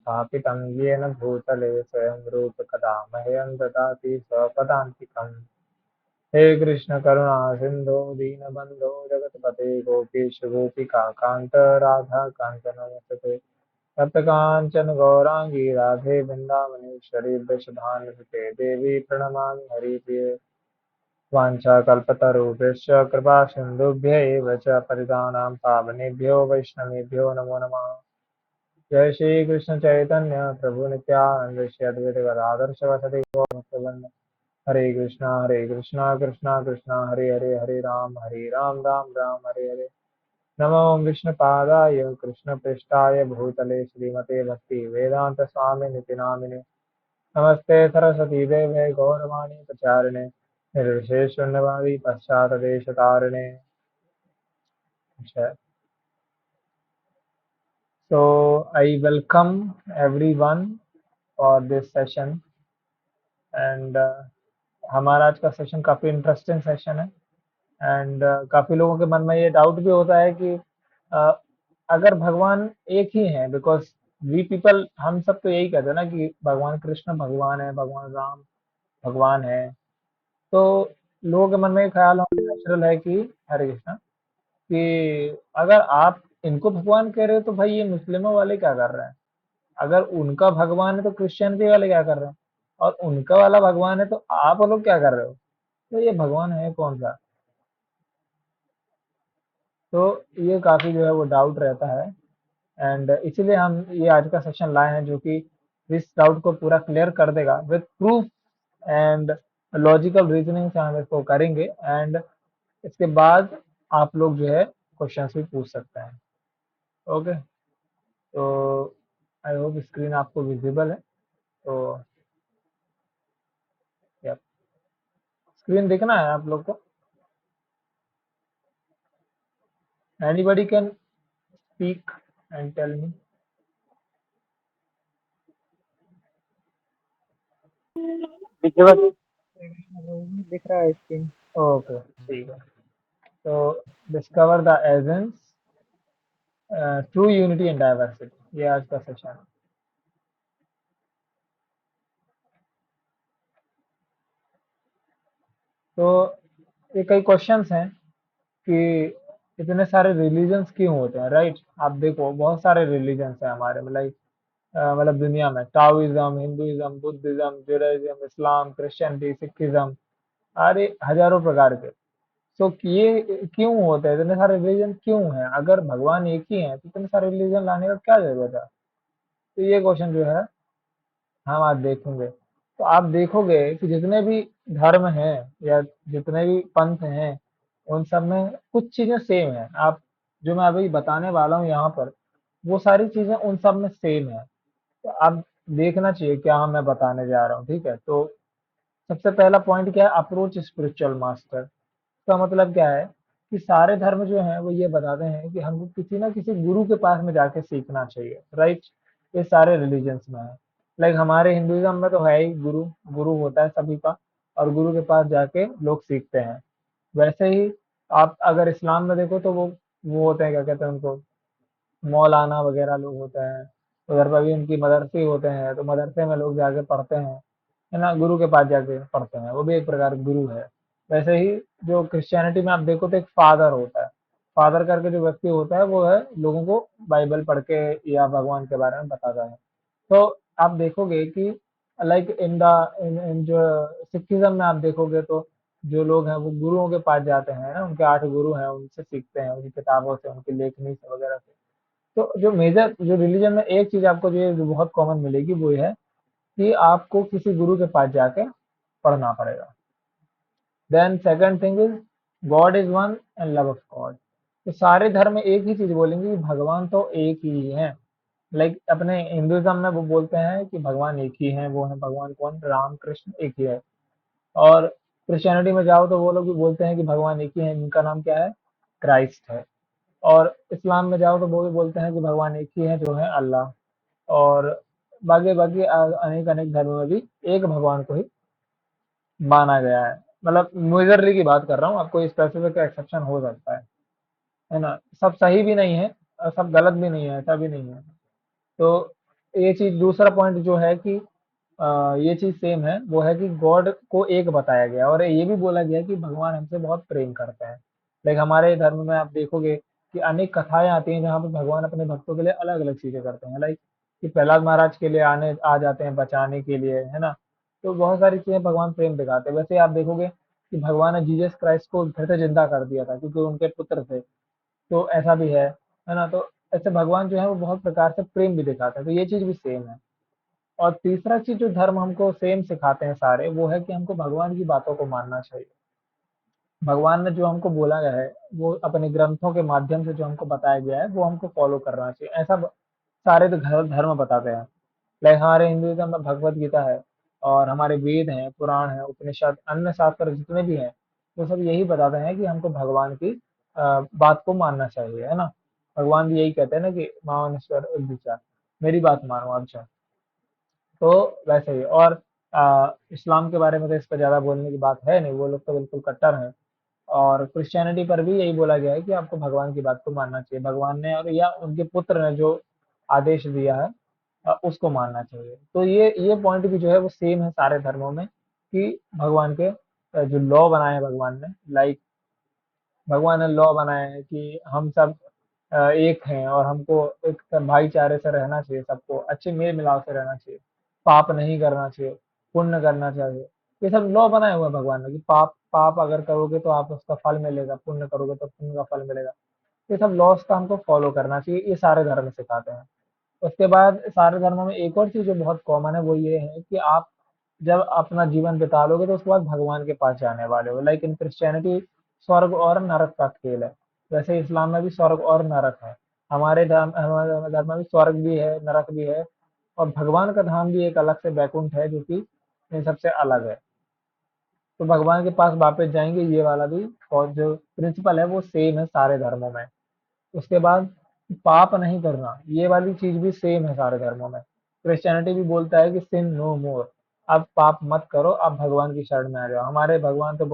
स्थापितं येन भूतले स्वयं रूपकदा मह्यं ददाति स्वपदान्तिकम्। हे कृष्ण करुणा सिंधु दीनबंधो जगतपते गोपेश गोपिका कांत राधा कांत नमस्ते। तप्तकांचन गौरांगी राधे वृंदावनेश्वरी वृषभानुसुते देवी प्रणमामि हरिप्रिये। वाञ्छाकल्पतरुभ्यश्च कृपासिन्धुभ्य एव च पतितानां पावनेभ्यो वैष्णवेभ्यो नमो नमः। जय श्री कृष्ण चैतन्य प्रभु नित्यानंद श्री अद्वैत गदाधर शिवासादि गौरभक्तवृंद। हरे कृष्णा कृष्णा कृष्णा हरे हरे हरे राम राम राम हरे हरे। नमो विष्णुपादाय कृष्णपृष्ठाय भूतले श्रीमते भक्ति वेदांत स्वामी निति नामिने। नमस्ते सरस्वती देवे गौरवाणी प्रचारिणे निर्विशेष शून्यवादी पश्चातदेशतारिणे। So I welcome everyone for this session and हमारा आज का सेशन काफ़ी इंटरेस्टिंग सेशन है एंड काफ़ी लोगों के मन में ये डाउट भी होता है कि uh, अगर भगवान एक ही हैं बिकॉज वी पीपल हम सब तो यही कहते हैं ना कि भगवान कृष्ण भगवान है, भगवान राम भगवान है। तो लोगों के मन में ये ख्याल होना नेचुरल है कि हरे कृष्ण कि अगर आप इनको भगवान कह रहे हो तो भाई ये मुस्लिमों वाले क्या कर रहे हैं, अगर उनका भगवान है तो क्रिश्चियनिटी वाले क्या कर रहे हैं, और उनका वाला भगवान है तो आप लोग क्या कर रहे हो, तो ये भगवान है कौन सा। तो ये काफ़ी जो है वो डाउट रहता है एंड इसीलिए हम ये आज का सेशन लाए हैं जो कि इस डाउट को पूरा क्लियर कर देगा with proof and logical reasoning से हम इसको करेंगे एंड इसके बाद आप लोग जो है क्वेश्चंस भी पूछ सकते हैं। ओके, तो आई होप स्क्रीन आपको विजिबल है। तो स्क्रीन देखना है आप लोग को। Anybody can speak and tell me. दिख रहा है स्क्रीन। ओके ठीक है। तो discover the essence true unity and diversity, ये आज का सेशन है। तो ये कई क्वेश्चंस हैं कि इतने सारे रिलीजन्स क्यों होते हैं, राइट। आप देखो बहुत सारे रिलीजन्स हैं हमारे मतलब दुनिया में टाओइज्म, हिंदुइज्म, बुद्धिज्म, जुडाइज्म, इस्लाम, क्रिश्चियनिटी, सिखिज्म, अरे हजारों प्रकार के। तो ये क्यों होता है, इतने सारे रिलीजन क्यों हैं, अगर भगवान एक ही है तो इतने सारे रिलीजन लाने का क्या जरूरत है। तो ये क्वेश्चन जो है हम आज देखेंगे। तो आप देखोगे कि जितने भी धर्म हैं या जितने भी पंथ हैं उन सब में कुछ चीजें सेम है। आप जो मैं अभी बताने वाला हूँ यहाँ पर वो सारी चीजें उन सब में सेम है। तो आप देखना चाहिए क्या मैं बताने जा रहा हूँ, ठीक है। तो सबसे पहला पॉइंट क्या है, अप्रोच स्पिरिचुअल मास्टर। इसका मतलब क्या है कि सारे धर्म जो हैं वो ये बताते हैं कि हमको किसी ना किसी गुरु के पास में जाके सीखना चाहिए, राइट। ये सारे रिलीजन्स में है। लाइक हमारे हिंदुइज्म में तो है ही गुरु, गुरु होता है सभी का, और गुरु के पास जाके लोग सीखते हैं। वैसे ही आप अगर इस्लाम में देखो तो वो होते हैं, क्या कहते हैं उनको, मौलाना वगैरह लोग होते हैं। उधर पर भी उनकी मदरसे होते हैं, तो मदरसे में लोग जाके पढ़ते हैं, है ना, गुरु के पास जाके पढ़ते हैं, वो भी एक प्रकार का गुरु है। वैसे ही जो क्रिश्चियनिटी में आप देखो तो एक फादर होता है, फादर करके जो व्यक्ति होता है वो है लोगों को बाइबल पढ़ के या भगवान के बारे में बताता है। तो आप देखोगे कि लाइक इन जो सिखिज्म में आप देखोगे तो जो लोग हैं वो गुरुओं के पास जाते हैं ना, उनके 8 गुरु हैं, उनसे सीखते हैं, उनकी किताबों से, उनकी लेखनी से वगैरह से। तो जो मेजर जो रिलीजन में एक चीज आपको जो बहुत कॉमन मिलेगी वो ये है कि आपको किसी गुरु के पास जाके पढ़ना पड़ेगा। Then second thing is God is one and love of God. तो सारे धर्म एक ही चीज बोलेंगे कि भगवान तो एक ही है। लाइक अपने हिंदुइज्म में वो बोलते हैं कि भगवान एक ही है, वो है भगवान कौन, राम कृष्ण एक ही है। और क्रिश्चियनिटी में जाओ तो वो लोग भी बोलते हैं कि भगवान एक ही है, जिनका नाम क्या है, क्राइस्ट है। और इस्लाम में जाओ तो वो भी बोलते हैं कि भगवान एक ही है जो है अल्लाह। और बाकी बाकी अनेक अनेक धर्मों में भी एक भगवान को ही माना गया है। मतलब मेजरली की बात कर रहा हूँ, आपको स्पेसिफिक एक्सेप्शन हो सकता है ना। सब सही भी नहीं है और सब गलत भी नहीं है, ऐसा भी नहीं है। तो ये चीज दूसरा पॉइंट जो है कि ये चीज सेम है, वो है कि गॉड को एक बताया गया और ये भी बोला गया कि भगवान हमसे बहुत प्रेम करते हैं। लाइक हमारे धर्म में आप देखोगे कि अनेक कथाएं आती हैं जहाँ पे भगवान अपने भक्तों के लिए अलग अलग चीजें करते हैं। लाइक कि प्रहलाद महाराज के लिए आने आ जाते हैं बचाने के लिए, है ना। तो बहुत सारी चीजें भगवान प्रेम दिखाते हैं। वैसे आप देखोगे कि भगवान ने जीसस क्राइस्ट को फिर से जिंदा कर दिया था क्योंकि उनके पुत्र थे। तो ऐसा भी है ना। तो ऐसे भगवान जो है वो बहुत प्रकार से प्रेम भी दिखाते हैं, तो ये चीज भी सेम है। और तीसरा चीज जो धर्म हमको सेम सिखाते हैं सारे, वो है कि हमको भगवान की बातों को मानना चाहिए। भगवान ने जो हमको बोला गया है, वो अपने ग्रंथों के माध्यम से जो हमको बताया गया है वो हमको फॉलो करना चाहिए। ऐसा सारे तो धर्म बताते हैं। लाइक हमारे हिंदुइज्म में भगवत गीता है और हमारे वेद हैं, पुराण है, उपनिषद, अन्य शास्त्र जितने भी हैं, वो सब यही बताते हैं कि हमको भगवान की बात को मानना चाहिए, है ना। भगवान भी यही कहते हैं ना कि मावनेश्वर उद्विचा, मेरी बात मानो अर्जुन। तो वैसे ही। और इस्लाम के बारे में तो इस पर ज़्यादा बोलने की बात है नहीं, वो लोग तो बिल्कुल कट्टर हैं। और क्रिश्चियनिटी पर भी यही बोला गया है कि आपको भगवान की बात को मानना चाहिए। भगवान ने और या उनके पुत्र ने जो आदेश दिया है उसको मानना चाहिए। तो ये पॉइंट भी जो है वो सेम है सारे धर्मों में कि भगवान के जो लॉ बनाए हैं भगवान ने, लाइक भगवान ने लॉ बनाया है कि हम सब एक हैं और हमको एक भाईचारे से रहना चाहिए, सबको अच्छे मेल मिलाप से रहना चाहिए, पाप नहीं करना चाहिए, पुण्य करना चाहिए। ये सब लॉ बनाए हुए हैं भगवान ने कि पाप पाप अगर करोगे तो आप उसका फल मिलेगा, पुण्य करोगे तो पुण्य का फल मिलेगा। ये सब लॉस का हमको फॉलो करना चाहिए, ये सारे धर्म सिखाते हैं। उसके बाद सारे धर्मों में एक और चीज जो बहुत कॉमन है वो ये है कि आप जब अपना जीवन बिता लोगे तो उसके बाद भगवान के पास जाने वाले हो। लाइक इन क्रिश्चियनिटी स्वर्ग और नरक का खेल है, वैसे इस्लाम में भी स्वर्ग और नरक है। हमारे धर्म में भी स्वर्ग भी है, नरक भी है, और भगवान का धाम भी एक अलग से बैकुंठ है जो कि इन सबसे अलग है। तो भगवान के पास वापस जाएंगे, ये वाला भी। और जो प्रिंसिपल है वो सेम है सारे धर्मों में। उसके बाद पाप नहीं करना, ये वाली चीज भी सेम है सारे धर्मों में। क्रिश्चियनिटी भी बोलता है कि सिन नो मोर, आप पाप मत करो, आप भगवान की शरण में आ जाओ। हमारे भगवान तो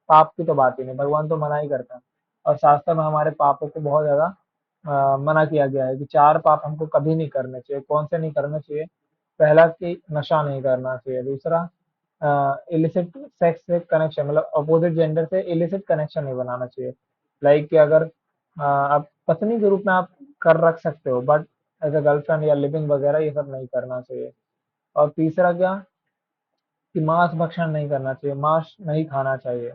पाप की तो बात ही नहीं, भगवान तो मना ही करता है। और शास्त्र में हमारे पापों को बहुत ज्यादा मना किया गया है कि चार पाप हमको कभी नहीं करने चाहिए। कौन से नहीं करने चाहिए? पहला कि नशा नहीं करना चाहिए, दूसरा इलिसिट सेक्स से कनेक्शन, मतलब अपोजिट जेंडर से इलिसिट कनेक्शन नहीं बनाना चाहिए। लाइक कि अगर आप पत्नी के रूप में आप कर रख सकते हो, बट एज अ गर्लफ्रेंड या लिविंग वगैरह ये सब नहीं करना चाहिए। और तीसरा क्या कि मांस भक्षण नहीं करना चाहिए, मांस नहीं खाना चाहिए।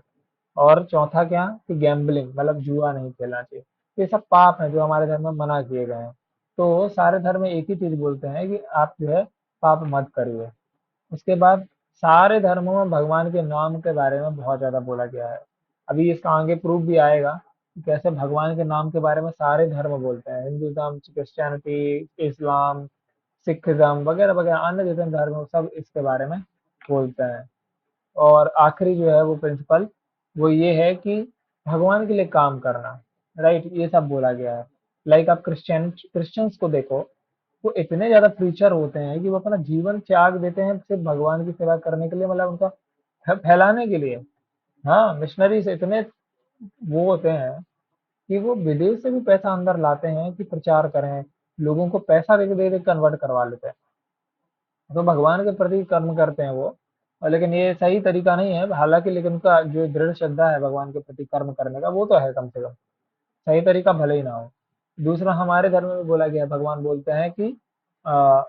और चौथा क्या कि गैम्बलिंग मतलब जुआ नहीं खेलना चाहिए। ये सब पाप हैं जो हमारे धर्म में मना किए गए हैं। तो सारे धर्म एक ही चीज बोलते हैं कि आप जो है पाप मत करिए। उसके बाद सारे धर्मों में भगवान के नाम के बारे में बहुत ज़्यादा बोला गया है। अभी इसका आगे प्रूफ भी आएगा कि कैसे भगवान के नाम के बारे में सारे धर्म बोलते हैं। हिंदुज़्म, क्रिश्चियनिटी, इस्लाम, सिखिज़्म वगैरह वगैरह अन्य जितने धर्म हैं सब इसके बारे में बोलते हैं। और आखिरी जो है वो प्रिंसिपल वो ये है कि भगवान के लिए काम करना, राइट, ये सब बोला गया है। लाइक आप क्रिश्चियंस को देखो, वो इतने ज्यादा प्रीचर होते हैं कि वो अपना जीवन त्याग देते हैं सिर्फ भगवान की सेवा करने के लिए, मतलब उनका फैलाने के लिए। हाँ, मिशनरीज इतने वो होते हैं कि वो विदेश से भी पैसा अंदर लाते हैं कि प्रचार करें, लोगों को पैसा दे दे कन्वर्ट करवा लेते हैं। तो भगवान के प्रति कर्म करते हैं वो। और लेकिन ये सही तरीका नहीं है हालांकि, लेकिन उनका जो दृढ़ श्रद्धा है भगवान के प्रति कर्म करने का वो तो है कम से कम। सही तरीका भले ही ना हो। दूसरा हमारे धर्म में बोला गया है, भगवान बोलते हैं कि आ,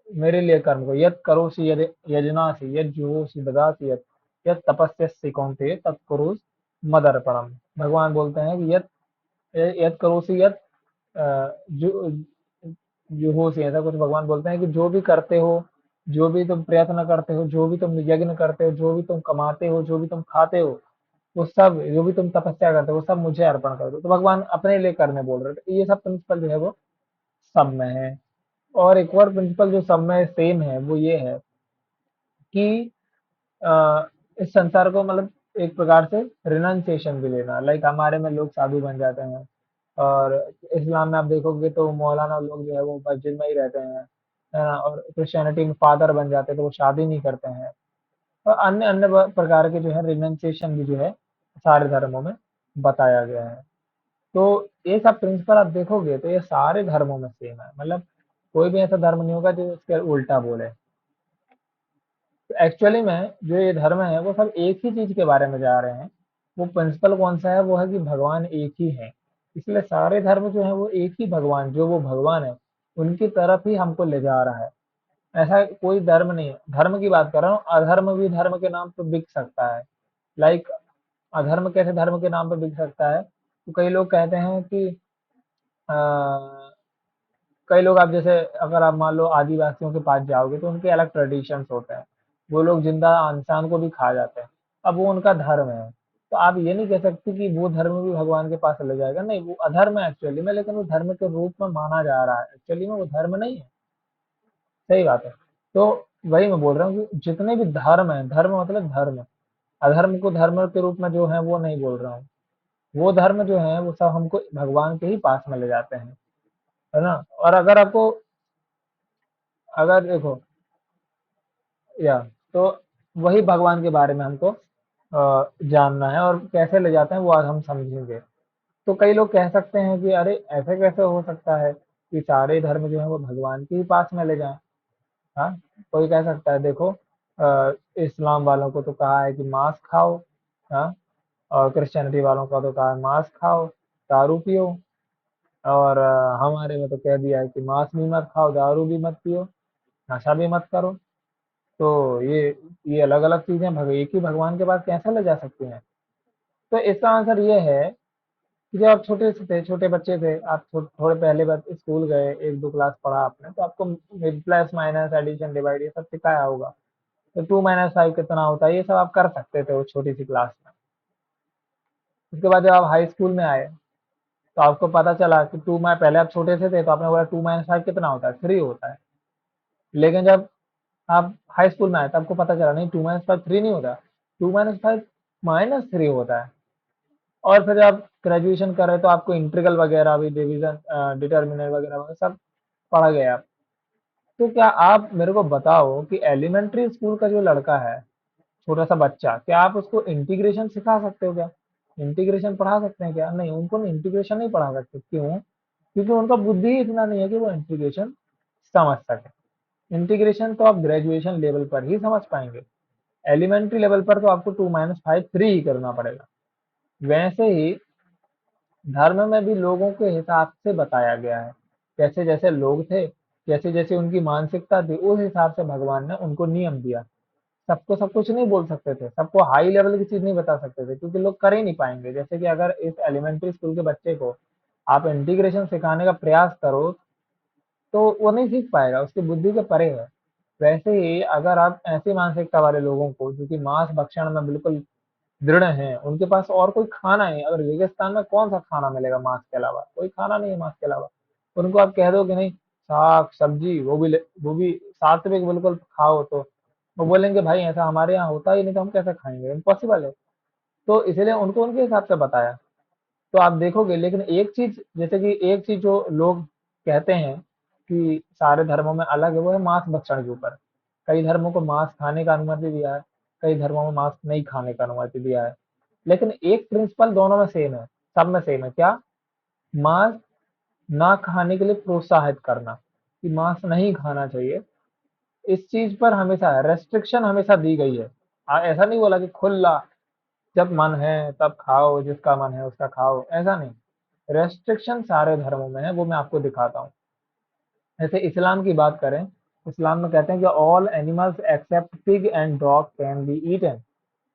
मेरे लिए कर्म करो, यत् करोसि यद् यजनासि यज् जुहोसि ददासि यत् यत् तपस्यसि कौन्तेय तत्कुरु मदर्पणम्। भगवान बोलते हैं कि यत् करोसि यत् जो जुहोसि, ऐसा कुछ भगवान बोलते हैं कि जो भी करते हो, जो भी तुम प्रयत्न करते हो, जो भी तुम यज्ञ करते हो, जो भी तुम कमाते हो, जो भी तुम खाते हो, वो सब, जो भी तुम तपस्या करते हो वो सब मुझे अर्पण कर दो। तो भगवान अपने लिए करने बोल रहे थे। ये सब प्रिंसिपल जो है वो सब में है। और एक और प्रिंसिपल जो सब में सेम है वो ये है कि इस संसार को मतलब एक प्रकार से रिनंसिएशन भी लेना। लाइक हमारे में लोग साधु बन जाते हैं, और इस्लाम में आप देखोगे तो मौलाना लोग जो है वो मस्जिद में ही रहते हैं, है ना। और क्रिश्चियनिटी में फादर बन जाते हैं तो वो शादी नहीं करते हैं। और अन्य अन्य प्रकार के जो है रिनंसिएशन भी जो है सारे धर्मों में बताया गया है। तो ये सब प्रिंसिपल आप देखोगे तो ये सारे धर्मों में सेम है। मतलब कोई भी ऐसा धर्म नहीं होगा जो इसके उल्टा बोले। तो एक्चुअली में जो ये धर्म है वो सब एक ही चीज के बारे में जा रहे हैं। वो प्रिंसिपल कौन सा है, वो है कि भगवान एक ही है। इसलिए सारे धर्म जो है वो एक ही भगवान, जो वो भगवान है उनकी तरफ ही हमको ले जा रहा है। ऐसा कोई धर्म नहीं है। धर्म की बात कर रहा हूँ, अधर्म भी धर्म के नाम पे बिक सकता है। लाइक अधर्म कैसे धर्म के नाम पे बिक सकता है, तो कई लोग कहते हैं कि अ, कई लोग, आप जैसे अगर आप मान लो आदिवासियों के पास जाओगे तो उनके अलग ट्रेडिशंस होते हैं। वो लोग जिंदा इंसान को भी खा जाते हैं। अब वो उनका धर्म है, तो आप ये नहीं कह सकते कि वो धर्म भी भगवान के पास ले जाएगा। नहीं, वो अधर्म है एक्चुअली में, लेकिन वो धर्म के रूप में माना जा रहा है। एक्चुअली में वो धर्म नहीं है। सही बात है। तो वही मैं बोल रहा हूँ कि जितने भी धर्म है, धर्म मतलब धर्म, अधर्म को धर्म के रूप में जो है वो नहीं बोल रहा हूँ। वो धर्म जो है वो सब हमको भगवान के ही पास में ले जाते हैं, है ना। और अगर आपको, अगर देखो, या तो वही भगवान के बारे में हमको जानना है, और कैसे ले जाते हैं वो आज हम समझेंगे। तो कई लोग कह सकते हैं कि अरे ऐसे कैसे हो सकता है कि सारे धर्म जो है वो भगवान के ही पास में ले जाएं। हाँ, कोई कह सकता है, देखो इस्लाम वालों को तो कहा है कि मांस खाओ, हाँ, और क्रिश्चियनिटी वालों को तो कहा है मांस खाओ, दारू पियो, और हमारे में तो कह दिया है कि मांस भी मत खाओ, दारू भी मत पियो, नशा भी मत करो। तो ये अलग-अलग चीज़ें भग एक ही भगवान के पास कैसे ले जा सकती हैं? तो इसका आंसर ये है कि जब आप छोटे से थे, छोटे बच्चे थे, आप थोड़े पहले बार स्कूल गए, 1-2 क्लास पढ़ा आपने, तो आपको प्लस, माइनस, एडिशन, डिवाइड ये सब सिखाया होगा। तो 2 माइनस 5 कितना होता है, ये सब आप कर सकते थे वो छोटी-सी क्लास में। उसके बाद जब आप हाई स्कूल में आए, तो आपको पता चला कि 2 मा पहले आप छोटे से थे, तो आपने बोला 2 माइनस 5 कितना होता है? 3 होता है। लेकिन जब आप हाई स्कूल में आए, तो आपको पता चला नहीं, 2 माइनस 5 3 नहीं होता, 2 माइनस 5 माइनस 3 होता है। और फिर आप ग्रेजुएशन कर रहे हो तो आपको इंटीग्रल वगैरह भी, डिवीजन, डिटर्मिनेंट वगैरह वगैरह सब पढ़ गए आप। तो क्या आप मेरे को बताओ कि एलिमेंट्री स्कूल का जो लड़का है, छोटा सा बच्चा, क्या आप उसको इंटीग्रेशन सिखा सकते हो क्या? इंटीग्रेशन पढ़ा सकते हैं क्या? नहीं, उनको इंटीग्रेशन नहीं पढ़ा सकते। क्यों? क्योंकि उनका बुद्धि ही इतना नहीं है कि वो इंटीग्रेशन समझ सके। इंटीग्रेशन तो आप ग्रेजुएशन लेवल पर ही समझ पाएंगे। एलिमेंट्री लेवल पर तो आपको 2 माइनस 5 3 ही करना पड़ेगा। वैसे ही धर्म में भी लोगों के हिसाब से बताया गया है। जैसे जैसे लोग थे, जैसे जैसे उनकी मानसिकता थी, उस हिसाब से भगवान ने उनको नियम दिया। सबको सब कुछ नहीं बोल सकते थे, सबको हाई लेवल की चीज नहीं बता सकते थे, क्योंकि लोग कर ही नहीं पाएंगे। जैसे कि अगर इस एलिमेंट्री स्कूल के बच्चे को आप इंटीग्रेशन सिखाने का प्रयास करो, तो वो नहीं सीख पाएगा, उसकी बुद्धि के परे है। वैसे ही अगर आप ऐसी मानसिकता वाले लोगों को, जो कि मांस भक्षण में बिल्कुल दृढ़ हैं, उनके पास और कोई खाना है, अगर रेगिस्तान में कौन सा खाना मिलेगा मांस के अलावा? कोई खाना नहीं है मांस के अलावा। उनको आप कह दो कि नहीं, साग सब्जी, वो भी सात्विक बिल्कुल खाओ, तो वो बोलेंगे भाई ऐसा हमारे यहाँ होता ही नहीं, तो हम कैसे खाएंगे, इम्पॉसिबल है। तो इसलिए उनको उनके हिसाब से बताया। तो आप देखोगे, लेकिन एक चीज, जैसे कि एक चीज जो लोग कहते हैं कि सारे धर्मों में अलग है, वो है मांस भक्षण के ऊपर। कई धर्मों को मांस खाने का अनुमति दिया है, कई धर्मों में मांस नहीं खाने का अनुमति दिया है। लेकिन एक प्रिंसिपल दोनों में सेम है, सब में सेम है। क्या? मांस ना खाने के लिए प्रोत्साहित करना, कि मांस नहीं खाना चाहिए। इस चीज पर हमेशा रेस्ट्रिक्शन हमेशा दी गई है। ऐसा नहीं बोला कि खुला, जब मन है तब खाओ, जिसका मन है उसका खाओ, ऐसा नहीं। रेस्ट्रिक्शन सारे धर्मों में है, वो मैं आपको दिखाता हूँ। जैसे इस्लाम की बात करें, इस्लाम में कहते हैं कि all animals except pig and dog can be eaten.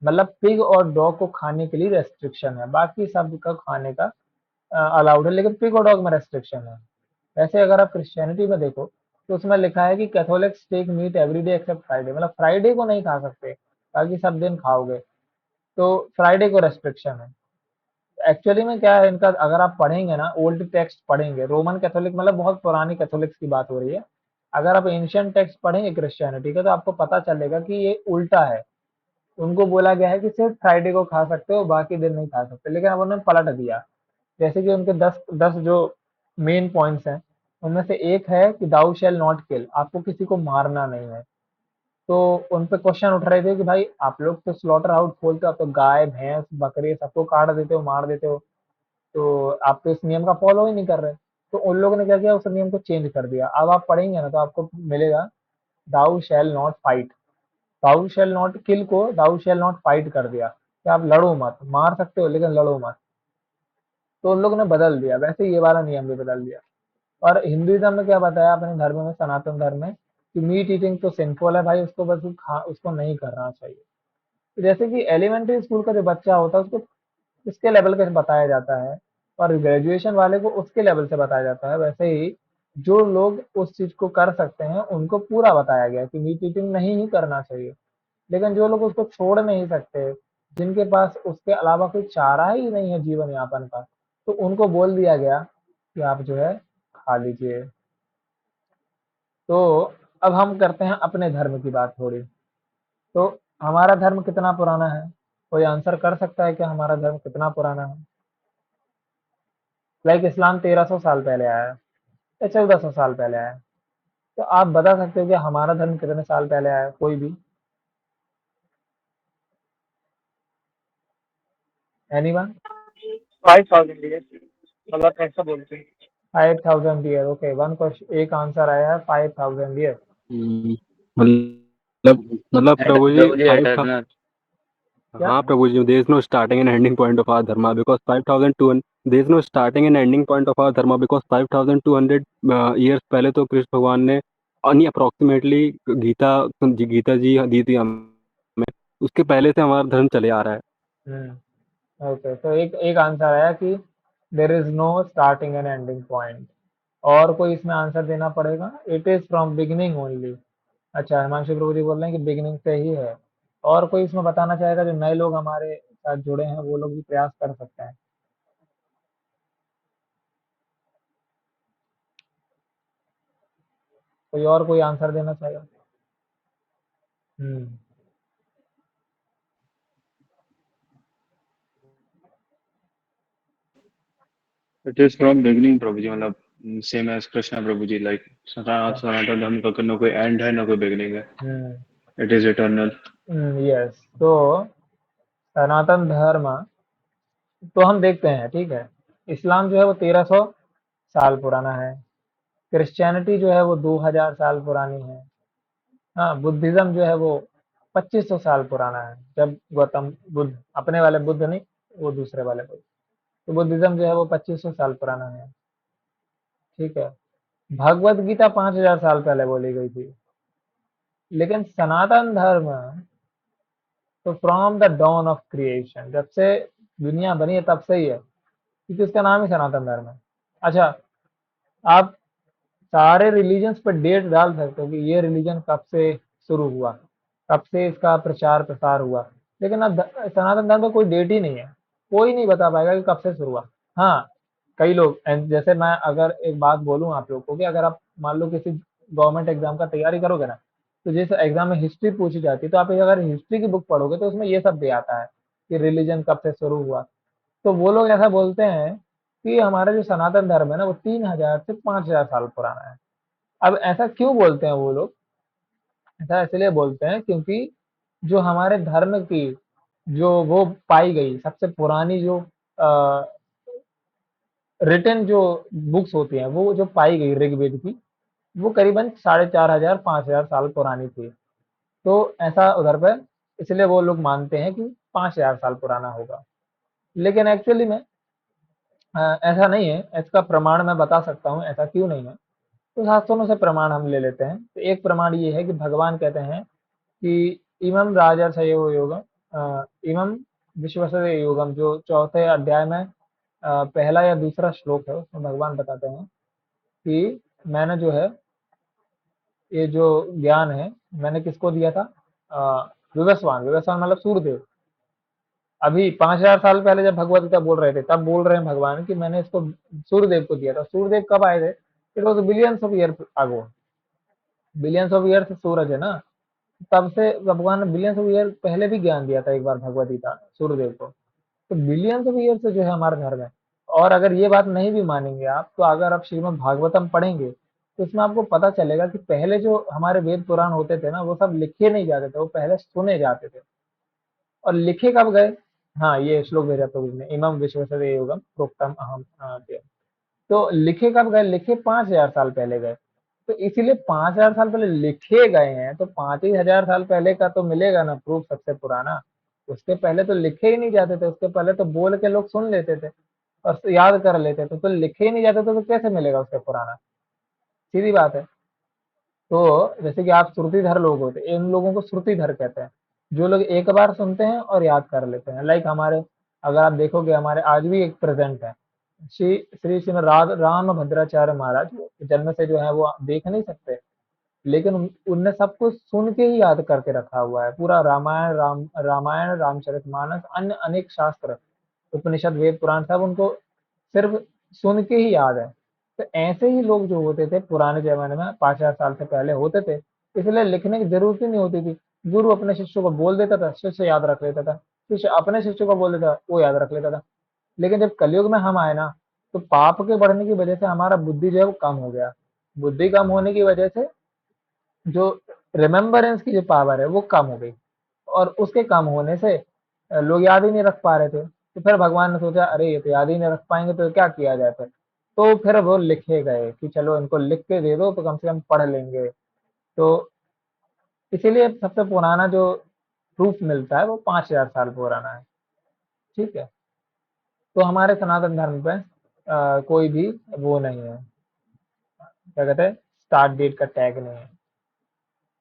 मतलब पिग और डॉग को खाने के लिए रेस्ट्रिक्शन है, बाकी सब का खाने का अलाउड है, लेकिन पिग और डॉग में रेस्ट्रिक्शन है। वैसे अगर आप क्रिश्चियनिटी में देखो, तो उसमें लिखा है कि Catholics take meat every day except Friday, मतलब फ्राइडे को नहीं खा सकते, बाकी सब दिन खाओगे। तो फ्राइडे को रेस्ट्रिक्शन है। एक्चुअली में क्या है इनका, अगर आप पढ़ेंगे ना, ओल्ड टेक्स्ट पढ़ेंगे, रोमन कैथोलिक मतलब बहुत पुरानी कैथोलिक्स की बात हो रही है। अगर आप एंशियंट टेक्स्ट पढ़ेंगे क्रिश्चियनिटी का, तो आपको पता चलेगा कि ये उल्टा है। उनको बोला गया है कि सिर्फ फ्राइडे को खा सकते हो, बाकी दिन नहीं खा सकते, लेकिन अब उन्होंने पलट दिया। जैसे कि उनके 10 जो मेन पॉइंट्स हैं, उनमें से एक है कि दाऊ शैल नॉट किल, आपको किसी को मारना नहीं है। तो उन पे क्वेश्चन उठ रहे थे कि भाई आप लोग तो स्लॉटर हाउस खोलते हो, आप तो गाय भैंस बकरे सबको काट देते हो, मार देते हो, तो आप तो इस नियम का फॉलो ही नहीं कर रहे। तो उन लोगों ने क्या किया, उस नियम को चेंज कर दिया। अब आप पढ़ेंगे ना तो आपको मिलेगा, thou shall not fight. Thou shall not kill को दाऊ शैल नॉट फाइट कर दिया कि आप लड़ो मत, मार सकते हो लेकिन लड़ो मत। तो उन लोगों ने बदल दिया, वैसे ही ये वाला नियम भी बदल दिया। और हिंदुइज्म में क्या बताया अपने धर्म में, सनातन धर्म में, कि मीट ईटिंग तो सिंपल है भाई, उसको बस उसको नहीं करना चाहिए। तो जैसे कि एलिमेंट्री स्कूल का जो बच्चा होता है उसको उसके लेवल का बताया जाता है, और ग्रेजुएशन वाले को उसके लेवल से बताया जाता है, वैसे ही जो लोग उस चीज को कर सकते हैं उनको पूरा बताया गया है कि मीट ईटिंग नहीं ही करना चाहिए। लेकिन जो लोग उसको छोड़ नहीं सकते, जिनके पास उसके अलावा कोई चारा ही नहीं है जीवन यापन का, तो उनको बोल दिया गया कि आप जो है खा लीजिए। तो अब हम करते हैं अपने धर्म की बात थोड़ी। तो हमारा धर्म कितना पुराना है? कोई आंसर कर सकता है कि हमारा धर्म कितना पुराना है? लाइक इस्लाम 1300 साल पहले आया है या 1400 साल पहले आया है? तो आप बता सकते हो कि हमारा धर्म कितने साल पहले आया है, कोई भी? एनीवन? 5000 ईयर्स, मतलब ऐसा बोलते हैं। 5000 ईयर, ओके, वन क्वेश्चन, एक आंसर आया है 5000 ईयर। मतलब मतलब प्रभु जी प्रभु जी फाइव था। एटर्नल। क्या? हाँ प्रभु जी, there is no starting and ending point of our dharma because 5200, there is no starting and ending point of our dharma because 5200 years पहले तो कृष्ण भगवान ने अन्य अप्रोक्सीमेटली गीता जी दी थी हमें। उसके पहले से हमारा धर्म चले आ रहा है। हम्म, ओके, तो एक एक आंसर आया कि there is no starting and ending point. और कोई इसमें आंसर देना पड़ेगा? It is from beginning only. अच्छा, हिमांशु प्रभु जी बोल रहे हैं कि बिगिनिंग से ही है। और कोई इसमें बताना चाहेगा? जो नए लोग हमारे साथ जुड़े हैं वो लोग भी प्रयास कर सकते हैं। कोई और कोई आंसर देना चाहेगा? हम्म, इट इज फ्रॉम बिगनिंग प्रभु जी, मतलब सेम एज कृष्णा प्रभु जी, लाइक सनातन धर्म का ना कोई एंड है ना कोई बिगनिंग है। हम्म, इट इज इटर्नल। यस। तो सनातन धर्म, तो हम देखते हैं, ठीक है, इस्लाम जो है वो 1300 साल पुराना है। क्रिश्चियनिटी जो है वो 2000 साल पुरानी है। हाँ, बुद्धिज्म जो है वो 2500 साल पुराना है, जब गौतम बुद्ध, अपने वाले बुद्ध नहीं, वो दूसरे वाले बुद्ध। तो बुद्धिज्म जो है वो 2500 साल पुराना है। ठीक है। भगवत गीता 5000 साल पहले बोली गई थी। लेकिन सनातन धर्म तो from the dawn of creation, जब से दुनिया बनी है तब से ही है, क्योंकि उसका नाम ही सनातन धर्म है। अच्छा, आप सारे रिलीजन्स पर डेट डाल सकते हो कि ये रिलीजन कब से शुरू हुआ, कब से इसका प्रचार प्रसार हुआ। लेकिन अब सनातन धर्म का कोई डेट ही नहीं है। कोई नहीं बता पाएगा कि कब से शुरू हुआ। हाँ, कई लोग, जैसे मैं अगर एक बात बोलूँ आप लोग को कि अगर आप मान लो किसी गवर्नमेंट एग्जाम का तैयारी करोगे ना, तो जैसे एग्जाम में हिस्ट्री पूछी जाती है, तो आप अगर हिस्ट्री की बुक पढ़ोगे तो उसमें ये सब भी आता है कि रिलीजन कब से शुरू हुआ। तो वो लोग ऐसा बोलते हैं कि हमारा जो सनातन धर्म है ना वो 3000 से 5000 साल पुराना है। अब ऐसा क्यों बोलते हैं वो लोग? ऐसा इसलिए बोलते हैं क्योंकि जो हमारे धर्म की जो वो पाई गई सबसे पुरानी जो रिटन जो बुक्स होती हैं, वो जो पाई गई ऋग्वेद की, वो करीबन 4500 5000 साल पुरानी थी। तो ऐसा उधर पे इसलिए वो लोग मानते हैं कि 5000 साल पुराना होगा। लेकिन एक्चुअली में ऐसा नहीं है। इसका प्रमाण मैं बता सकता हूँ ऐसा क्यों नहीं है। तो शास्त्रों से प्रमाण हम ले लेते हैं। तो एक प्रमाण ये है कि भगवान कहते हैं कि इमं राजर्षयो योगम, इमं विश्वसते योगम, जो चौथे अध्याय में पहला या दूसरा श्लोक है, उसमें भगवान बताते हैं कि मैंने जो है ये जो ज्ञान है मैंने किसको दिया था? विवस्वान, विवस्वान मतलब सूर्यदेव। अभी 5000 साल पहले जब भगवत गीता बोल रहे थे तब बोल रहे हैं भगवान कि मैंने इसको सूर्यदेव को दिया था। सूर्यदेव कब आए थे? It was billions of year ago. Billions of year से सूरज है ना, तब से भगवान ने बिलियंस ऑफ ईयर पहले भी ज्ञान दिया था एक बार भगवत गीता सूर्यदेव को। तो बिलियंस ऑफ ईयर से जो है हमारा धर्म है। और अगर ये बात नहीं भी मानेंगे आप, तो अगर आप श्रीमद् भागवतम पढ़ेंगे तो इसमें आपको पता चलेगा कि पहले जो हमारे वेद पुराण होते थे ना वो सब लिखे नहीं जाते थे, वो पहले सुने जाते थे। और लिखे कब गए? हाँ, ये श्लोक भेजा प्रभु जी ने, इमं विश्वसते योगम प्रोक्तम अहम अद्य। तो लिखे कब गए? लिखे 5000 साल पहले गए। तो इसीलिए 5000 साल पहले लिखे गए हैं, तो 5000 साल पहले का तो मिलेगा ना प्रूफ सबसे पुराना। उसके पहले तो लिखे ही नहीं जाते थे, उसके पहले तो बोल के लोग सुन लेते थे और याद कर लेते थे, तो लिखे ही नहीं जाते थे तो कैसे मिलेगा उससे पुराना? सीधी बात है। तो जैसे कि आप श्रुतिधर लोग होते हैं, इन लोगों को श्रुतिधर कहते हैं, जो लोग एक बार सुनते हैं और याद कर लेते हैं। लाइक हमारे, अगर आप देखोगे हमारे आज भी एक प्रेजेंट है, श्री राम भद्राचार्य महाराज, जन्म से जो है वो देख नहीं सकते, लेकिन उनने सब कुछ सुन के ही याद करके रखा हुआ है। पूरा रामायण, रामचरितमानस, अन्य अनेक शास्त्र, उपनिषद, वेद, पुराण सब उनको सिर्फ सुन के ही याद है। तो ऐसे ही लोग जो होते थे पुराने ज़माने में 5000 साल से पहले होते थे, इसलिए लिखने की ज़रूरत ही नहीं होती थी। गुरु अपने शिष्यों को बोल देता था, शिष्य याद रख लेता था, शिष्य अपने शिष्य को बोल देता, वो याद रख लेता था। लेकिन जब कलयुग में हम आए ना, तो पाप के बढ़ने की वजह से हमारा बुद्धि जो है वो कम हो गया। बुद्धि कम होने की वजह से जो रिमेम्बरेंस की जो पावर है वो कम हो गई, और उसके कम होने से लोग याद ही नहीं रख पा रहे थे। तो फिर भगवान ने सोचा, अरे ये तो याद ही नहीं रख पाएंगे तो क्या किया जाए फिर? तो फिर वो लिखे गए कि चलो इनको लिख के दे दो तो कम से कम पढ़ लेंगे। तो इसीलिए सबसे पुराना जो प्रूफ मिलता है वो 5000 साल पुराना है। ठीक है। तो हमारे सनातन धर्म पे कोई भी वो नहीं है, क्या कहते हैं, स्टार्ट डेट का टैग नहीं है।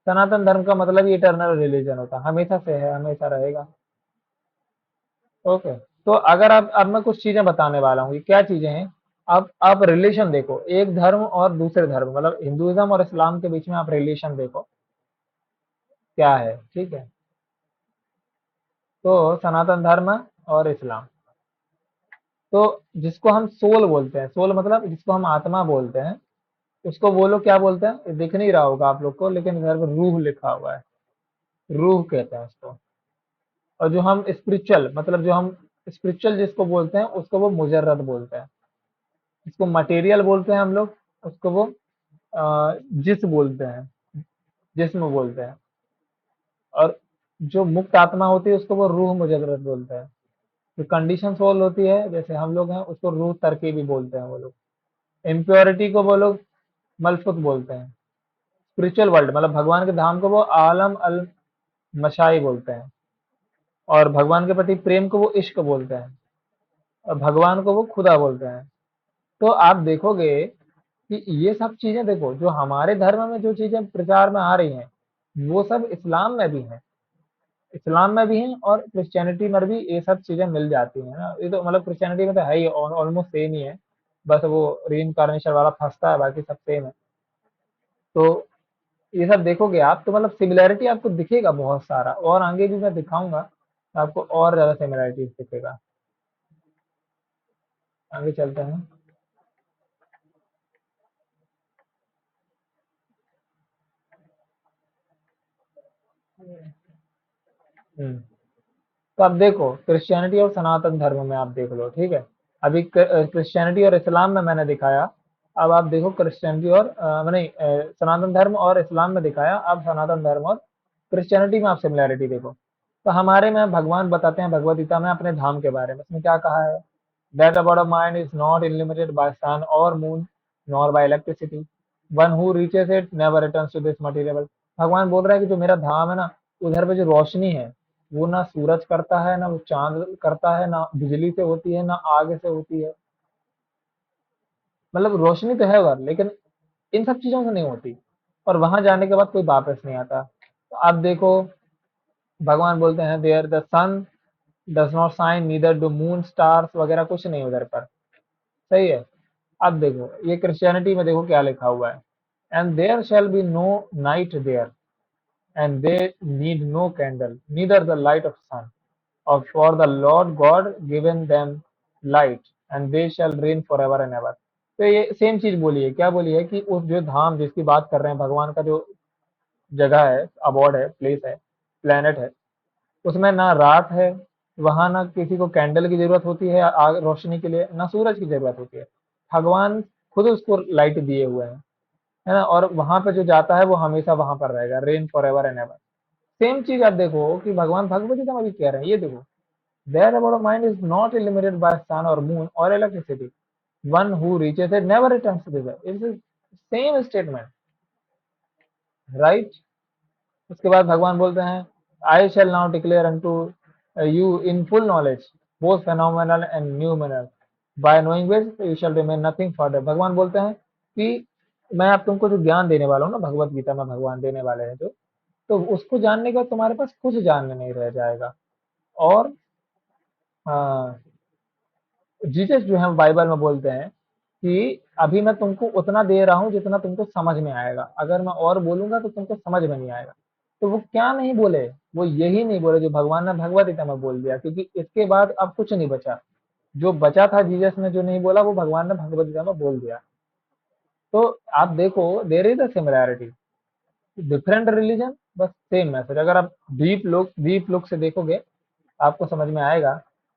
सनातन धर्म का मतलब ये इटर्नल रिलीजन होता है, हमेशा से है, हमेशा रहेगा। ओके। तो अगर आप, अब मैं कुछ चीजें बताने वाला हूँ, ये क्या चीजें हैं? अब आप रिलेशन देखो, एक धर्म और दूसरे धर्म, मतलब हिंदुइज्म और इस्लाम के बीच में आप रिलेशन देखो क्या है। ठीक है। तो सनातन धर्म और इस्लाम, तो जिसको हम सोल बोलते हैं, सोल मतलब जिसको हम आत्मा बोलते हैं, उसको वो लोग क्या बोलते हैं? ये दिख नहीं रहा होगा आप लोग को, लेकिन इधर पर रूह लिखा हुआ है, रूह कहते हैं उसको। और जो हम स्पिरिचुअल, मतलब जो हम स्पिरिचुअल जिसको बोलते हैं, उसको वो मुजर्रद बोलते हैं। जिसको मटेरियल बोलते हैं हम लोग, उसको वो जिस्म बोलते हैं, जिस्म बोलते हैं। और जो मुक्त आत्मा होती है उसको वो रूह मुजर्रद बोलते हैं। जो कंडीशन सोल होती है, जैसे हम लोग हैं, उसको रूह तरकी भी बोलते हैं वो लोग। इम्प्योरिटी को वो लोग मलफुत बोलते हैं। स्पिरिचुअल वर्ल्ड मतलब भगवान के धाम को वो आलम अल मशाई बोलते हैं। और भगवान के प्रति प्रेम को वो इश्क बोलते हैं। और भगवान को वो खुदा बोलते हैं। तो आप देखोगे कि ये सब चीजें, देखो जो हमारे धर्म में जो चीजें प्रचार में आ रही हैं, वो सब इस्लाम में भी हैं। इस्लाम में भी हैं और क्रिश्चियनिटी में भी ये सब चीजें मिल जाती हैं ना। ये तो मतलब क्रिश्चियनिटी में तो है ही, ऑलमोस्ट सेम ही है, बस वो रीइंकार्नेशन वाला फंसता है, बाकी सब सेम है। तो ये सब देखोगे आप तो मतलब सिमिलैरिटी आपको दिखेगा बहुत सारा, और आगे भी मैं दिखाऊंगा तो आपको और ज्यादा सिमिलैरिटीज दिखेगा। आगे चलते हैं। हम्म। तो अब देखो क्रिश्चियनिटी और सनातन धर्म में आप देख लो। ठीक है। अभी क्रिश्चियनिटी और इस्लाम में मैंने दिखाया, अब आप देखो क्रिश्चियनिटी और नहीं, सनातन धर्म और इस्लाम में दिखाया, अब सनातन धर्म और क्रिश्चियनिटी में आप सिमिलैरिटी देखो। तो हमारे में भगवान बताते हैं भगवद गीता में अपने धाम के बारे में, उसमें क्या कहा है? That about of mind is not unlimited by sun और moon nor by electricity, one who reaches it never returns to this material. भगवान बोल रहा है कि जो मेरा धाम है ना, उधर पे जो रोशनी है, वो ना सूरज करता है, ना वो चांद करता है, ना बिजली से होती है, ना आग से होती है। मतलब रोशनी तो है उधर, लेकिन इन सब चीजों से नहीं होती। और वहां जाने के बाद कोई वापस नहीं आता। तो आप देखो भगवान बोलते हैं there the sun does not shine, neither do moon stars वगैरह कुछ नहीं उधर पर। सही है। अब देखो ये क्रिश्चियनिटी में देखो क्या लिखा हुआ है, and there shall be no night there, and they need no candle, neither the light of sun, or for the Lord God given them light, and they shall reign forever and ever। तो ये same चीज बोली है, क्या बोली है कि उस जो धाम जिसकी बात कर रहे हैं, भगवान का जो जगह है, अबॉर्ड है, प्लेस है, प्लेनेट है, उसमें ना रात है, वहां ना किसी को कैंडल की जरूरत होती है आग रोशनी के लिए, ना सूरज की जरूरत होती है। भगवान खुद उसको लाइट दिए हुए हैं, है ना। और वहां पे जो जाता है वो हमेशा वहां पर रहेगा, rain for ever and ever. Same चीज आप देखो कि भगवान भगवत गीता में भी कह रहे हैं, ये देखो, there about mind is not limited by sun और मून और electricity, one who reaches it never returns to this, it's same statement, right. उसके बाद भगवान बोलते हैं, I shall now declare unto you in full knowledge both phenomenal and noumenal, by knowing which you shall remain nothing further. भगवान बोलते हैं कि मैं अब तुमको जो ज्ञान देने वाला हूँ ना, भगवत गीता में भगवान देने वाले हैं जो, तो उसको जानने के बाद तुम्हारे पास कुछ जानने नहीं रह जाएगा। और जीसस जो है बाइबल में बोलते हैं कि अभी मैं तुमको उतना दे रहा हूँ जितना तुमको समझ में आएगा, अगर मैं और बोलूंगा तो तुमको समझ में नहीं आएगा। तो वो क्या नहीं बोले, वो यही नहीं बोले जो भगवान ने भगवत गीता में बोल दिया, क्योंकि इसके बाद अब कुछ नहीं बचा। जो बचा था जीसस ने जो नहीं बोला वो भगवान ने भगवत गीता में बोल दिया। तो आप देखो, देर is a similarity, different religion बस सेम मैसेज। अगर आप डीप लुक से देखोगे आपको समझ में आएगा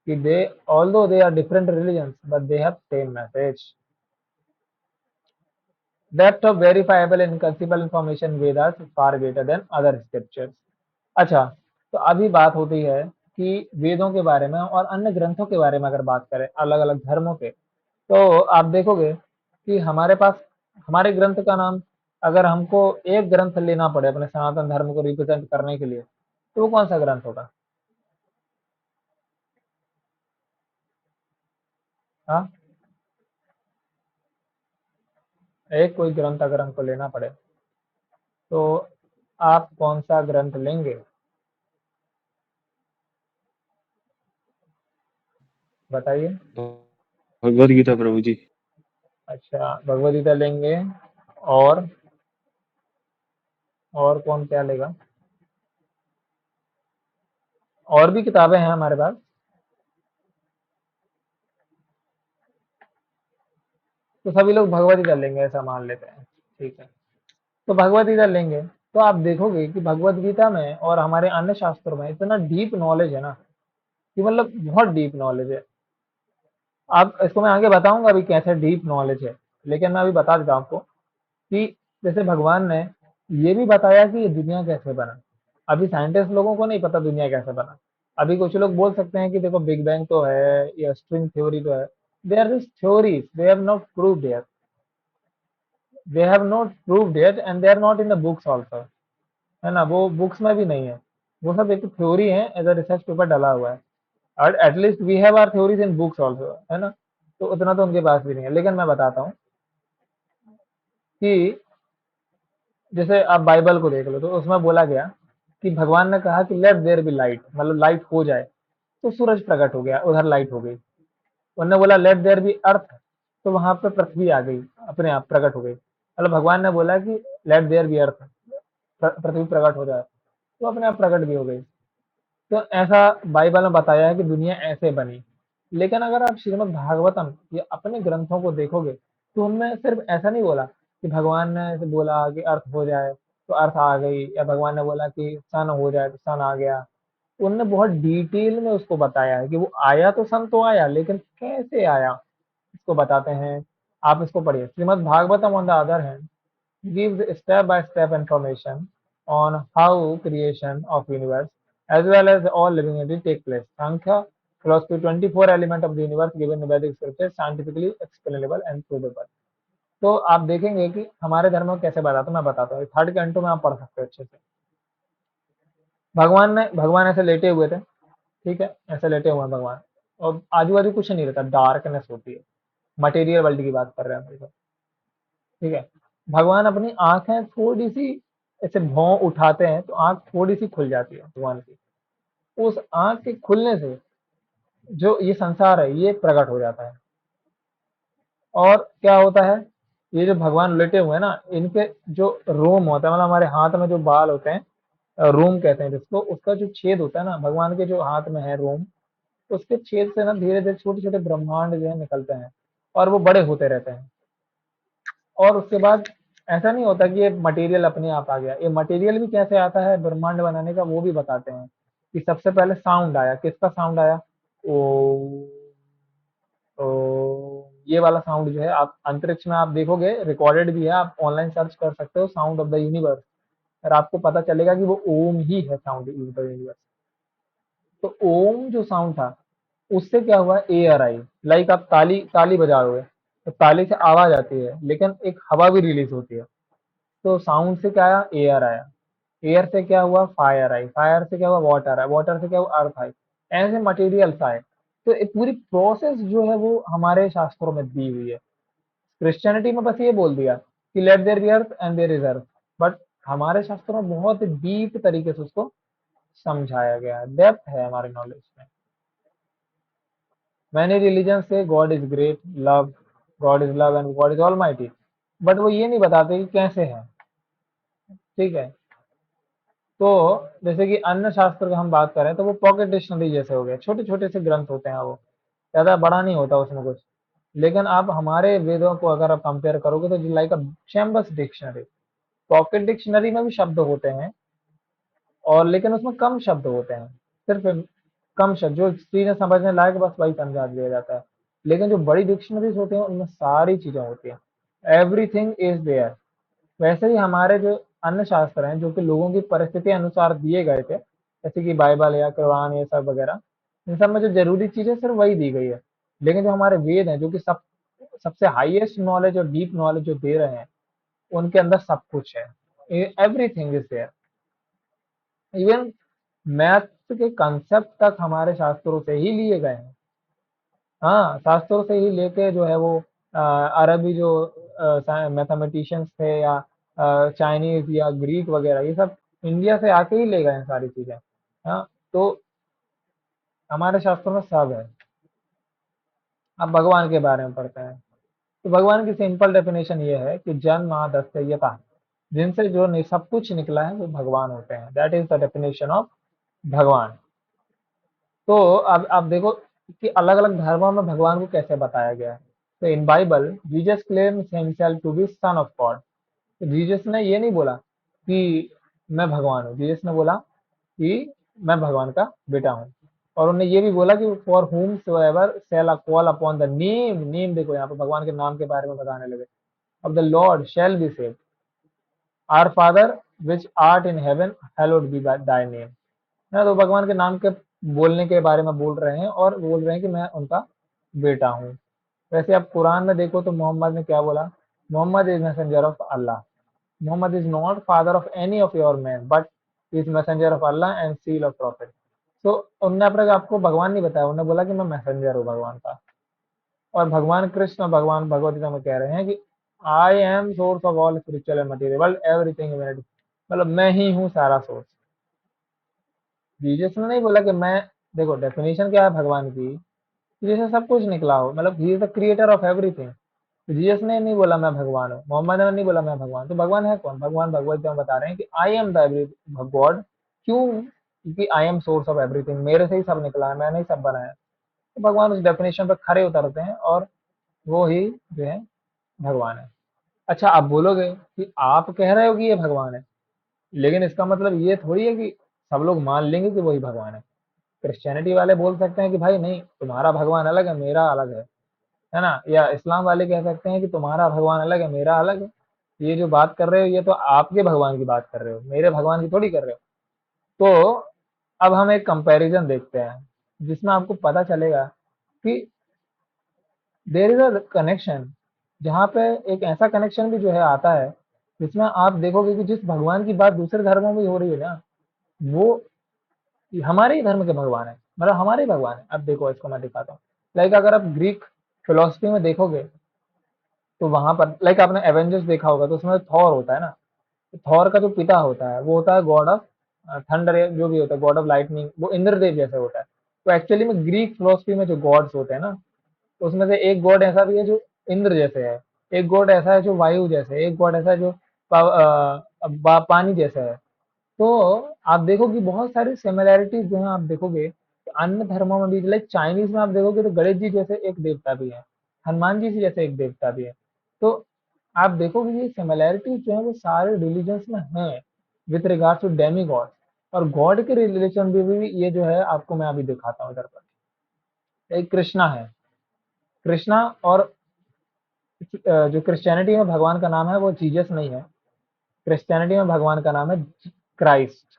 कि they although they are different religions but they have same message. Depth of verifiable and conceivable information Vedas far greater than other scriptures. अच्छा, तो अभी बात होती है कि वेदों के बारे में और अन्य ग्रंथों के बारे में अगर बात करें अलग अलग धर्मों के, तो आप देखोगे कि हमारे पास हमारे ग्रंथ का नाम, अगर हमको एक ग्रंथ लेना पड़े अपने सनातन धर्म को रिप्रेजेंट करने के लिए, तो वो कौन सा ग्रंथ होगा? हाँ, एक कोई ग्रंथ अगर हमको लेना पड़े तो आप कौन सा ग्रंथ लेंगे? बताइए। भगवत गीता प्रभु जी। अच्छा, भगवद गीता लेंगे। और और कौन क्या लेगा? और भी किताबें हैं हमारे पास, तो सभी लोग भगवद गीता लेंगे ऐसा मान लेते हैं, ठीक है। तो भगवद गीता लेंगे तो आप देखोगे कि भगवद गीता में और हमारे अन्य शास्त्रों में इतना डीप नॉलेज है ना, कि मतलब बहुत डीप नॉलेज है। आप इसको मैं आगे बताऊंगा अभी कैसे डीप नॉलेज है, लेकिन मैं अभी बता देता हूं आपको कि जैसे भगवान ने ये भी बताया कि ये दुनिया कैसे बना। अभी साइंटिस्ट लोगों को नहीं पता दुनिया कैसे बना। अभी कुछ लोग बोल सकते हैं कि देखो बिग बैंग तो है या स्ट्रिंग थ्योरी तो है, they are just theories, they have not proved yet, they have not proved yet and they are not in the books also, है ना, वो बुक्स में भी नहीं है। वो सब एक थ्योरी है, एज अ रिसर्च पेपर डाला हुआ है। और at least we have our theories in books also, है ना। तो उतना तो उनके पास भी नहीं है, लेकिन मैं बताता हूँ कि जैसे आप बाइबल को देख लो तो उसमें बोला गया कि भगवान ने कहा कि लेट देयर बी लाइट, मतलब लाइट हो जाए, तो सूरज प्रकट हो गया, उधर लाइट हो गई। उन्होंने बोला लेट देयर बी अर्थ, तो वहां पे पृथ्वी आ गई, अपने आप प्रकट हो गई। मतलब भगवान ने बोला कि लेट देयर बी अर्थ, पृथ्वी प्रकट हो जाए, तो अपने आप प्रकट भी हो गई। तो ऐसा बाइबल में बताया है कि दुनिया ऐसे बनी। लेकिन अगर आप श्रीमद् भागवतम या अपने ग्रंथों को देखोगे तो उनमें सिर्फ ऐसा नहीं बोला कि भगवान ने ऐसे बोला कि अर्थ हो जाए तो अर्थ आ गई, या भगवान ने बोला कि सन हो जाए तो सन आ गया। उनने बहुत डिटेल में उसको बताया है कि वो आया तो सन तो आया, लेकिन कैसे आया इसको बताते हैं। आप इसको पढ़िए, Shrimad Bhagavatam on the other hand gives step-by-step information on how creation of universe as well as all living entities take place. Sankhya philosophy 24 element of the universe given in Vedic scripture scientifically explainable and provable. तो आप देखेंगे कि हमारे धर्म में कैसे बताता हूँ, मैं बताता हूँ, थर्ड कैंटो में आप पढ़ सकते हो अच्छे से। भगवान ऐसे लेटे हुए थे, ठीक है, ऐसे लेटे हुए हैं भगवान, और आजू बाजू कुछ नहीं रहता, डार्कनेस होती है। मटेरियल वर्ल्ड की बात कर रहे हैं हम, ठीक है। भगवान अपनी आंखें थोड़ी सी ऐसे भौं उठाते हैं तो आंख थोड़ी सी खुल जाती है भगवान की। उस आंख के खुलने से जो ये संसार है ये प्रकट हो जाता है। और क्या होता है, ये जो भगवान लेटे हुए हैं ना, इनके जो रोम होता है, मतलब हमारे हाथ में जो बाल होते हैं, रोम कहते हैं जिसको, उसका जो छेद होता है ना, भगवान के जो हाथ में है रोम, उसके छेद से ना धीरे धीरे छोटे छोटे ब्रह्मांड जो है निकलते हैं, और वो बड़े होते रहते हैं। और उसके बाद ऐसा नहीं होता कि ये मटेरियल अपने आप आ गया, ये मटेरियल भी कैसे आता है ब्रह्मांड बनाने का वो भी बताते हैं। कि सबसे पहले साउंड आया, किसका साउंड आया? ओ, ओ, ये वाला साउंड जो है आप अंतरिक्ष में आप देखोगे, रिकॉर्डेड भी है, आप ऑनलाइन सर्च कर सकते हो साउंड ऑफ द यूनिवर्स, और आपको पता चलेगा कि वो ओम ही है, साउंड ऑफ द यूनिवर्स। तो ओम जो साउंड था उससे क्या हुआ, एयर आई, लाइक आप ताली ताली बजाओगे, तो ताली से आवाज आती है, लेकिन एक हवा भी रिलीज होती है। तो साउंड से क्या आया, एयर आया, एयर से क्या हुआ, फायर आई, फायर से क्या हुआ, वाटर आया, वाटर से क्या हुआ, अर्थ आई। ऐसे मटेरियल्स आए। तो एक पूरी प्रोसेस जो है वो हमारे शास्त्रों में दी हुई है। क्रिश्चियनिटी में बस ये बोल दिया कि let there be earth and there is earth, but हमारे शास्त्रों में बहुत डीप तरीके से उसको समझाया गया है, डेप्थ है हमारे नॉलेज में। मैनी रिलीजन से God is great, love, God is love and God is almighty, but वो ये नहीं बताते कि कैसे है। ठीक है। तो जैसे कि अन्य शास्त्र का हम बात करें तो वो पॉकेट डिक्शनरी जैसे हो गए, छोटे छोटे से ग्रंथ होते हैं, वो ज्यादा बड़ा नहीं होता उसमें कुछ। लेकिन आप हमारे वेदों को अगर आप कंपेयर करोगे तो लाइक अ चैम्बर्स डिक्शनरी। पॉकेट डिक्शनरी में भी शब्द होते हैं, और लेकिन उसमें कम शब्द होते हैं, सिर्फ कम शब्द जो चीजें समझने लायक बस वही समझा दिया जाता है। लेकिन जो बड़ी डिक्शनरीज होती हैं उनमें सारी चीजें होती हैं, एवरीथिंग इज देयर। वैसे ही हमारे जो अन्य शास्त्र हैं जो कि लोगों की परिस्थिति अनुसार दिए गए थे, जैसे कि बाइबल या कुरान ये सब वगैरह, इन सब में जो जरूरी चीजें सिर्फ वही दी गई है। लेकिन जो हमारे वेद हैं जो कि सबसे हाईएस्ट नॉलेज और डीप नॉलेज जो दे रहे हैं, उनके अंदर सब कुछ है, everything is there. Even math के कंसेप्ट तक हमारे शास्त्रों से ही लिए गए हैं। हाँ, शास्त्रों से ही लेके जो है वो अरबी जो मैथमेटिशियंस थे, या चाइनीज या ग्रीक वगैरह, ये सब इंडिया से आके ही ले गए हैं सारी चीजें। हाँ, तो हमारे शास्त्रों में सब है। अब भगवान के बारे में पढ़ते हैं। तो भगवान की सिंपल डेफिनेशन ये है कि जन्म आदस्य यथा, जिनसे जो सब कुछ निकला है वो भगवान होते हैं। That is the definition of भगवान। तो अब आप देखो कि अलग अलग धर्मों में भगवान को कैसे बताया गया है। तो in Bible Jesus claims himself to be son of God. तो जीसस ने ये नहीं बोला कि मैं भगवान हूँ, जीसस ने बोला कि मैं भगवान का बेटा हूँ। और उन्होंने ये भी बोला कि for whomsoever shall call upon the name, name देखो यहाँ पे भगवान के नाम के बारे में बताने लगे, of the Lord shall be saved. Our Father which art in heaven, hallowed be thy name। है, तो भगवान के नाम के बोलने के बारे में बोल रहे हैं, और बोल रहे हैं कि मैं उनका बेटा हूँ। वैसे आप कुरान में देखो तो मोहम्मद ने क्या बोला, Muhammad is messenger of Allah. Muhammad is not father of any of your man, but is messenger of Allah and seal of prophet. तो उनने अपने आपको भगवान नहीं बताया, उन्होंने बोला कि मैं मैसेंजर हूँ भगवान का। और भगवान कृष्ण भगवान भगवत गीता में कह रहे हैं कि I am source of all spiritual and material everything, मतलब मैं ही हूँ सारा सोर्स। जीसस ने नहीं बोला कि मैं, देखो डेफिनेशन क्या है भगवान की, जैसे सब कुछ निकला हो, मतलब he is the creator of everything. Jesus ने नहीं बोला मैं भगवान हूँ, मोहम्मद ने नहीं बोला मैं भगवान, तो भगवान है कौन? भगवान भगवत गीता में बता रहे हैं कि I am the every God. क्यों? क्योंकि I am source of everything, मेरे से ही सब निकला है, मैंने ही सब बनाया। तो भगवान उस डेफिनेशन पर खरे उतरते हैं, और वो ही जो है भगवान है। अच्छा, आप बोलोगे कि आप कह रहे हो कि ये भगवान है, लेकिन इसका मतलब ये थोड़ी है कि सब लोग मान लेंगे कि वही भगवान है। क्रिश्चियनिटी वाले बोल सकते हैं कि भाई नहीं, तुम्हारा भगवान अलग है, मेरा अलग है ना? या इस्लाम वाले कह सकते हैं कि तुम्हारा भगवान अलग है, मेरा अलग है। ये जो बात कर रहे हो ये तो आपके भगवान की बात कर रहे हो, मेरे भगवान की थोड़ी कर रहे हो। तो अब हम एक कंपैरिजन देखते हैं जिसमें आपको पता चलेगा कि देयर इज अ कनेक्शन, जहाँ पे एक ऐसा कनेक्शन भी जो है आता है, जिसमें आप देखोगे कि जिस भगवान की बात दूसरे धर्मों में हो रही है ना, वो हमारे ही धर्म के भगवान है, मतलब हमारे ही भगवान है। अब देखो इसको मैं दिखाता हूँ। लाइक अगर आप ग्रीक फिलोसफी में देखोगे तो वहां पर लाइक आपने एवेंजर्स देखा होगा, तो उसमें थॉर होता है ना। तो थॉर का जो पिता होता है वो होता है गॉड ऑफ थंडर, जो भी होता है गॉड ऑफ लाइटनिंग, वो इंद्रदेव जैसे होता है। तो एक्चुअली में ग्रीक फिलोसफी में जो गॉड्स होते हैं ना, तो उसमें से एक गॉड ऐसा भी है जो इंद्र जैसे है, एक गॉड ऐसा है जो वायु जैसे है, एक गॉड ऐसा है जो पानी जैसा है। तो आप देखो कि बहुत सारी सिमिलैरिटीज जो है आप देखोगे तो अन्य धर्मों में भी, लाइक चाइनीज में आप देखोगे तो गणेश जी जैसे एक देवता भी है, हनुमान जी से जैसे एक देवता भी है। तो आप देखोगे ये सिमिलैरिटीज जो है वो सारे रिलीजन्स में है with regard to demigod. और गॉड के रिलेशन भी ये जो है आपको मैं अभी दिखाता हूँ इधर पर। एक कृष्णा है, कृष्णा, और जो क्रिश्चियनिटी में भगवान का नाम है वो जीसस नहीं है। क्रिश्चियनिटी में भगवान का नाम है क्राइस्ट।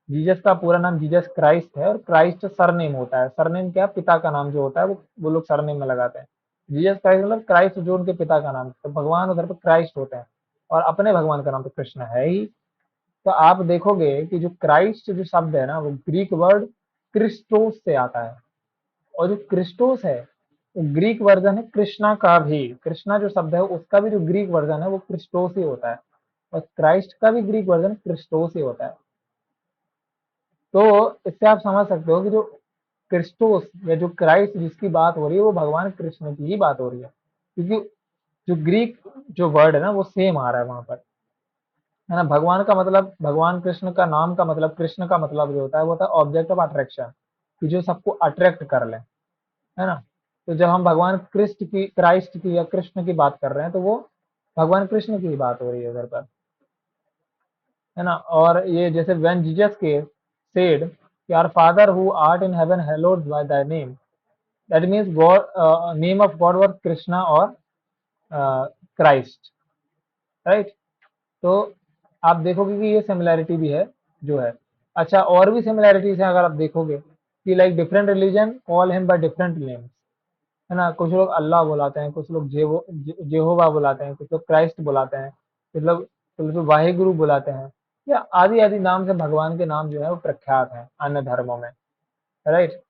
जीसस का पूरा नाम जीसस क्राइस्ट है, और क्राइस्ट सरनेम होता है। सरनेम क्या? पिता का नाम जो होता है वो लोग सरनेम में लगाते हैं। जीसस क्राइस्ट मतलब क्राइस्ट जो उनके पिता का नाम है, तो भगवान उधर पे क्राइस्ट होते हैं और अपने भगवान का नाम तो कृष्ण है ही। तो आप देखोगे कि जो क्राइस्ट जो शब्द है ना वो ग्रीक वर्ड क्रिस्टोस से आता है, और जो क्रिस्टोस है वो ग्रीक वर्जन है कृष्णा का भी। कृष्णा जो शब्द है उसका भी जो ग्रीक वर्जन है वो क्रिस्टोस ही होता है, और क्राइस्ट का भी ग्रीक वर्जन क्रिस्टोस ही होता है। तो इससे आप समझ सकते हो कि जो क्रिस्टोस या जो क्राइस्ट जिसकी बात हो रही है वो भगवान कृष्ण की ही बात हो रही है, क्योंकि जो ग्रीक जो वर्ड है ना वो सेम आ रहा है वहां पर, है ना। भगवान का मतलब, भगवान कृष्ण का नाम का मतलब, कृष्ण का मतलब जो होता है वो होता है ऑब्जेक्ट ऑफ अट्रैक्शन, कि जो सबको अट्रैक्ट कर ले, है ना। तो जब हम भगवान क्राइस्ट की या कृष्ण की बात कर रहे हैं तो वो भगवान कृष्ण की ही बात हो रही है उधर पर, है ना। और ये जैसे व्हेन जीसस के सेड कि our father who art in heaven hallowed by thy name, that means God, name of God was Krishna और क्राइस्ट, राइट। तो आप देखोगे कि ये सिमिलैरिटी भी है जो है। अच्छा, और भी सिमिलैरिटीज हैं अगर आप देखोगे कि like different religion call him by different names, है ना। कुछ लोग अल्लाह बुलाते हैं, कुछ लोग जेहोवा बुलाते हैं, कुछ लोग क्राइस्ट बुलाते हैं, कुछ लोग वाहेगुरु बुलाते हैं, या आदि आदि नाम से भगवान के नाम जो है वो प्रख्यात हैं अन्य धर्मों में, राइट।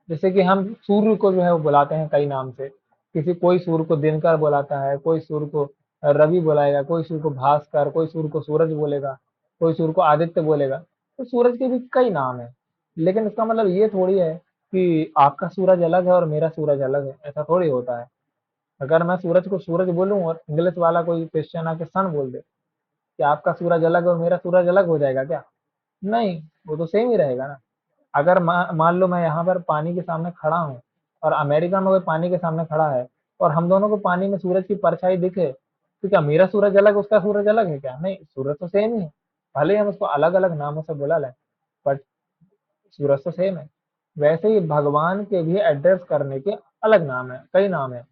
जैसे कि हम सूर्य को जो है वो बुलाते हैं कई नाम से, कोई सूर्य को दिनकर बुलाता है, कोई सूर्य को रवि बुलाएगा, कोई सूर्य को भास्कर, कोई सूर्य को सूरज बोलेगा, कोई सूर्य को आदित्य बोलेगा। तो सूरज के भी कई नाम है, लेकिन इसका मतलब ये थोड़ी है कि आपका सूरज अलग है और मेरा सूरज अलग है, ऐसा थोड़ी होता है। अगर मैं सूरज को सूरज बोलूं और इंग्लिश वाला कोई क्रिश्चियन आके सन बोल दे कि आपका सूरज अलग है और मेरा सूरज अलग हो जाएगा क्या? नहीं, वो तो सेम ही रहेगा ना। अगर मान लो मैं यहाँ पर पानी के सामने खड़ा हूँ और अमेरिका में कोई पानी के सामने खड़ा है, और हम दोनों को पानी में सूरज की परछाई दिखे, तो क्या मेरा सूरज अलग उसका सूरज अलग है क्या? नहीं, सूरज तो सेम ही है। भले ही हम उसको अलग अलग नामों से बुला लें, बट सूरज तो सेम है। वैसे ही भगवान के भी एड्रेस करने के अलग नाम है, कई नाम है।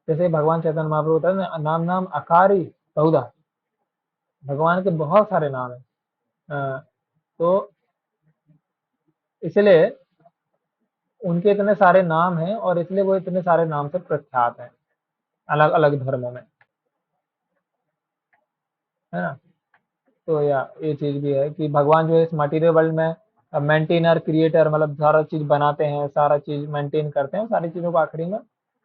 जैसे भगवान चैतन्य महाप्रभु होता है ना, नाम नाम अकारी बहुधा, भगवान के बहुत सारे नाम है। तो इसलिए उनके इतने सारे नाम हैं और इसलिए वो इतने सारे नाम से प्रख्यात हैं अलग अलग धर्मों में, है ना। तो या ये चीज भी है कि भगवान जो है इस मटीरियल वर्ल्ड में मेंटेनर क्रिएटर, मतलब सारा चीज बनाते हैं, सारा चीज मेंटेन करते हैं, सारी चीजों को आखिरी में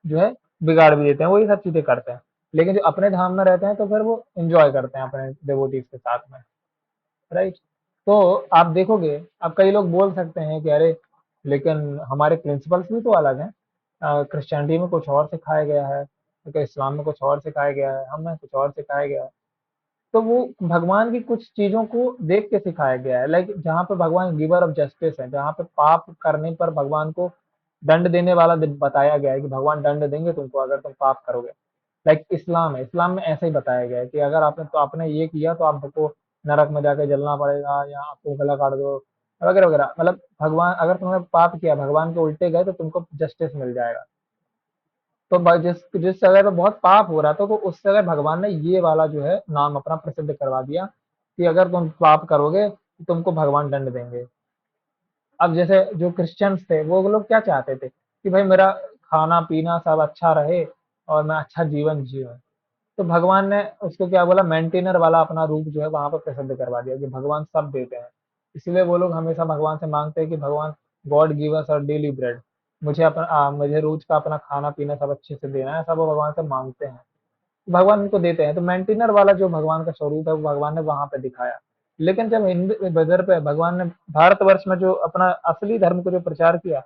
जो है बिगाड़ भी देते हैं, वही सब चीजें करते हैं। लेकिन जो अपने धाम में रहते हैं तो फिर वो एंजॉय करते हैं अपने डिवोटीज के साथ में, राइट। तो आप देखोगे, अब कई लोग बोल सकते हैं कि अरे लेकिन हमारे प्रिंसिपल्स भी तो अलग हैं, क्रिश्चियनिटी में कुछ और सिखाया गया है, तो इस्लाम में कुछ और सिखाया गया है, हमें कुछ और सिखाया गया है। तो वो भगवान की कुछ चीजों को देख के सिखाया गया है, लाइक जहाँ पे भगवान गिवर ऑफ जस्टिस है, जहाँ पे पाप करने पर भगवान को दंड देने वाला बताया गया है कि भगवान दंड देंगे तुमको अगर तुम पाप करोगे। लाइक इस्लाम है, इस्लाम में ऐसा ही बताया गया है कि अगर आपने ये किया तो आपको नरक में जाके जलना पड़ेगा या आपको गला काट दो वगैरह वगैरह। मतलब भगवान, अगर तुमने पाप किया भगवान के उल्टे गए तो तुमको जस्टिस मिल जाएगा। तो जिस जिस जगह पे बहुत पाप हो रहा था तो उस जगह भगवान ने ये वाला जो है नाम अपना प्रसिद्ध करवा दिया कि अगर तुम पाप करोगे तो तुमको भगवान दंड देंगे। अब जैसे जो क्रिश्चियंस थे वो लोग क्या चाहते थे कि भाई मेरा खाना पीना सब अच्छा रहे और मैं अच्छा जीवन जीऊँ। तो भगवान ने उसको क्या बोला, मेंटेनर वाला अपना रूप जो है वहां पर प्रसिद्ध करवा दिया कि भगवान सब देते हैं। इसलिए वो लोग हमेशा भगवान से मांगते हैं कि भगवान गॉड गिव अस और डेली ब्रेड, मुझे रोज का अपना खाना पीना सब अच्छे से देना है, सब वो भगवान से मांगते हैं, भगवान उनको देते हैं। तो मेंटेनर वाला जो भगवान का स्वरूप है वो भगवान ने वहां पे दिखाया। लेकिन जब हिंद बदर पे भगवान ने भारतवर्ष में जो अपना असली धर्म को जो प्रचार किया,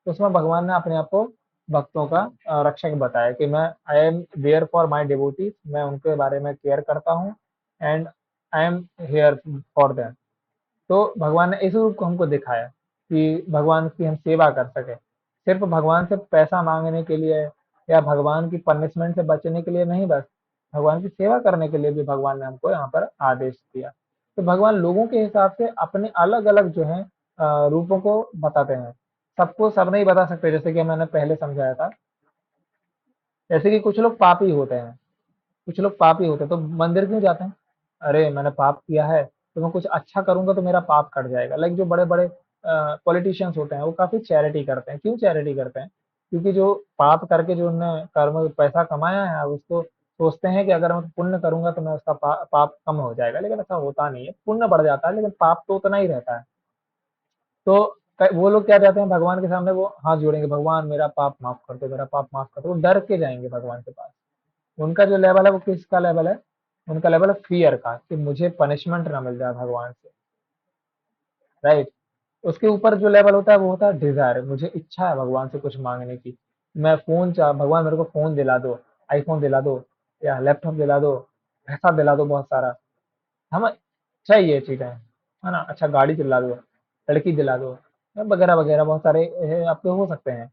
उसमें भगवान ने अपने आप को भक्तों का रक्षक बताया कि मैं I am there for my devotees, मैं उनके बारे में केयर करता हूँ, and I am here for them. तो भगवान ने इस रूप को हमको दिखाया कि भगवान की हम सेवा कर सके, सिर्फ भगवान से पैसा मांगने के लिए या भगवान की पनिशमेंट से बचने के लिए नहीं, बस भगवान की सेवा करने के लिए भी भगवान ने हमको यहाँ पर आदेश दिया। तो भगवान लोगों के हिसाब से अपने अलग अलग जो है रूपों को बताते हैं। सबको सब नहीं बता सकते, जैसे कि मैंने पहले समझाया था। जैसे कि कुछ लोग पापी होते हैं, कुछ लोग पापी होते हैं तो मंदिर क्यों जाते हैं? अरे मैंने पाप किया है तो मैं कुछ अच्छा करूंगा तो मेरा पाप कट जाएगा। लाइक जो बड़े बड़े पॉलिटिशियंस होते हैं वो काफी चैरिटी करते हैं। क्यों चैरिटी करते हैं? क्योंकि जो पाप करके जो उन्होंने कर्म पैसा कमाया है, अब उसको सोचते हैं कि अगर मैं पुण्य करूंगा तो मैं उसका पाप कम हो जाएगा, लेकिन ऐसा होता नहीं है। पुण्य बढ़ जाता है लेकिन पाप तो उतना ही रहता है। तो वो लोग क्या चाहते हैं, भगवान के सामने वो हाथ जोड़ेंगे, भगवान मेरा पाप माफ कर दो, मेरा पाप माफ कर दो, वो डर के जाएंगे भगवान के पास। उनका जो लेवल है वो किसका लेवल है, उनका लेवल है फियर का, कि मुझे पनिशमेंट ना मिल जाए भगवान से, राइट। उसके ऊपर जो लेवल होता है वो होता है डिजायर, मुझे इच्छा है भगवान से कुछ मांगने की। मैं फोन चाह भगवान मेरे को फोन दिला दो, आईफोन दिला दो, या लैपटॉप दिला दो, पैसा दिला दो बहुत सारा, हमें चाहिए ये चीजें, है ना, अच्छा गाड़ी दिला दो, लड़की दिला दो, वगैरह वगैरह बहुत सारे आपके हो सकते हैं।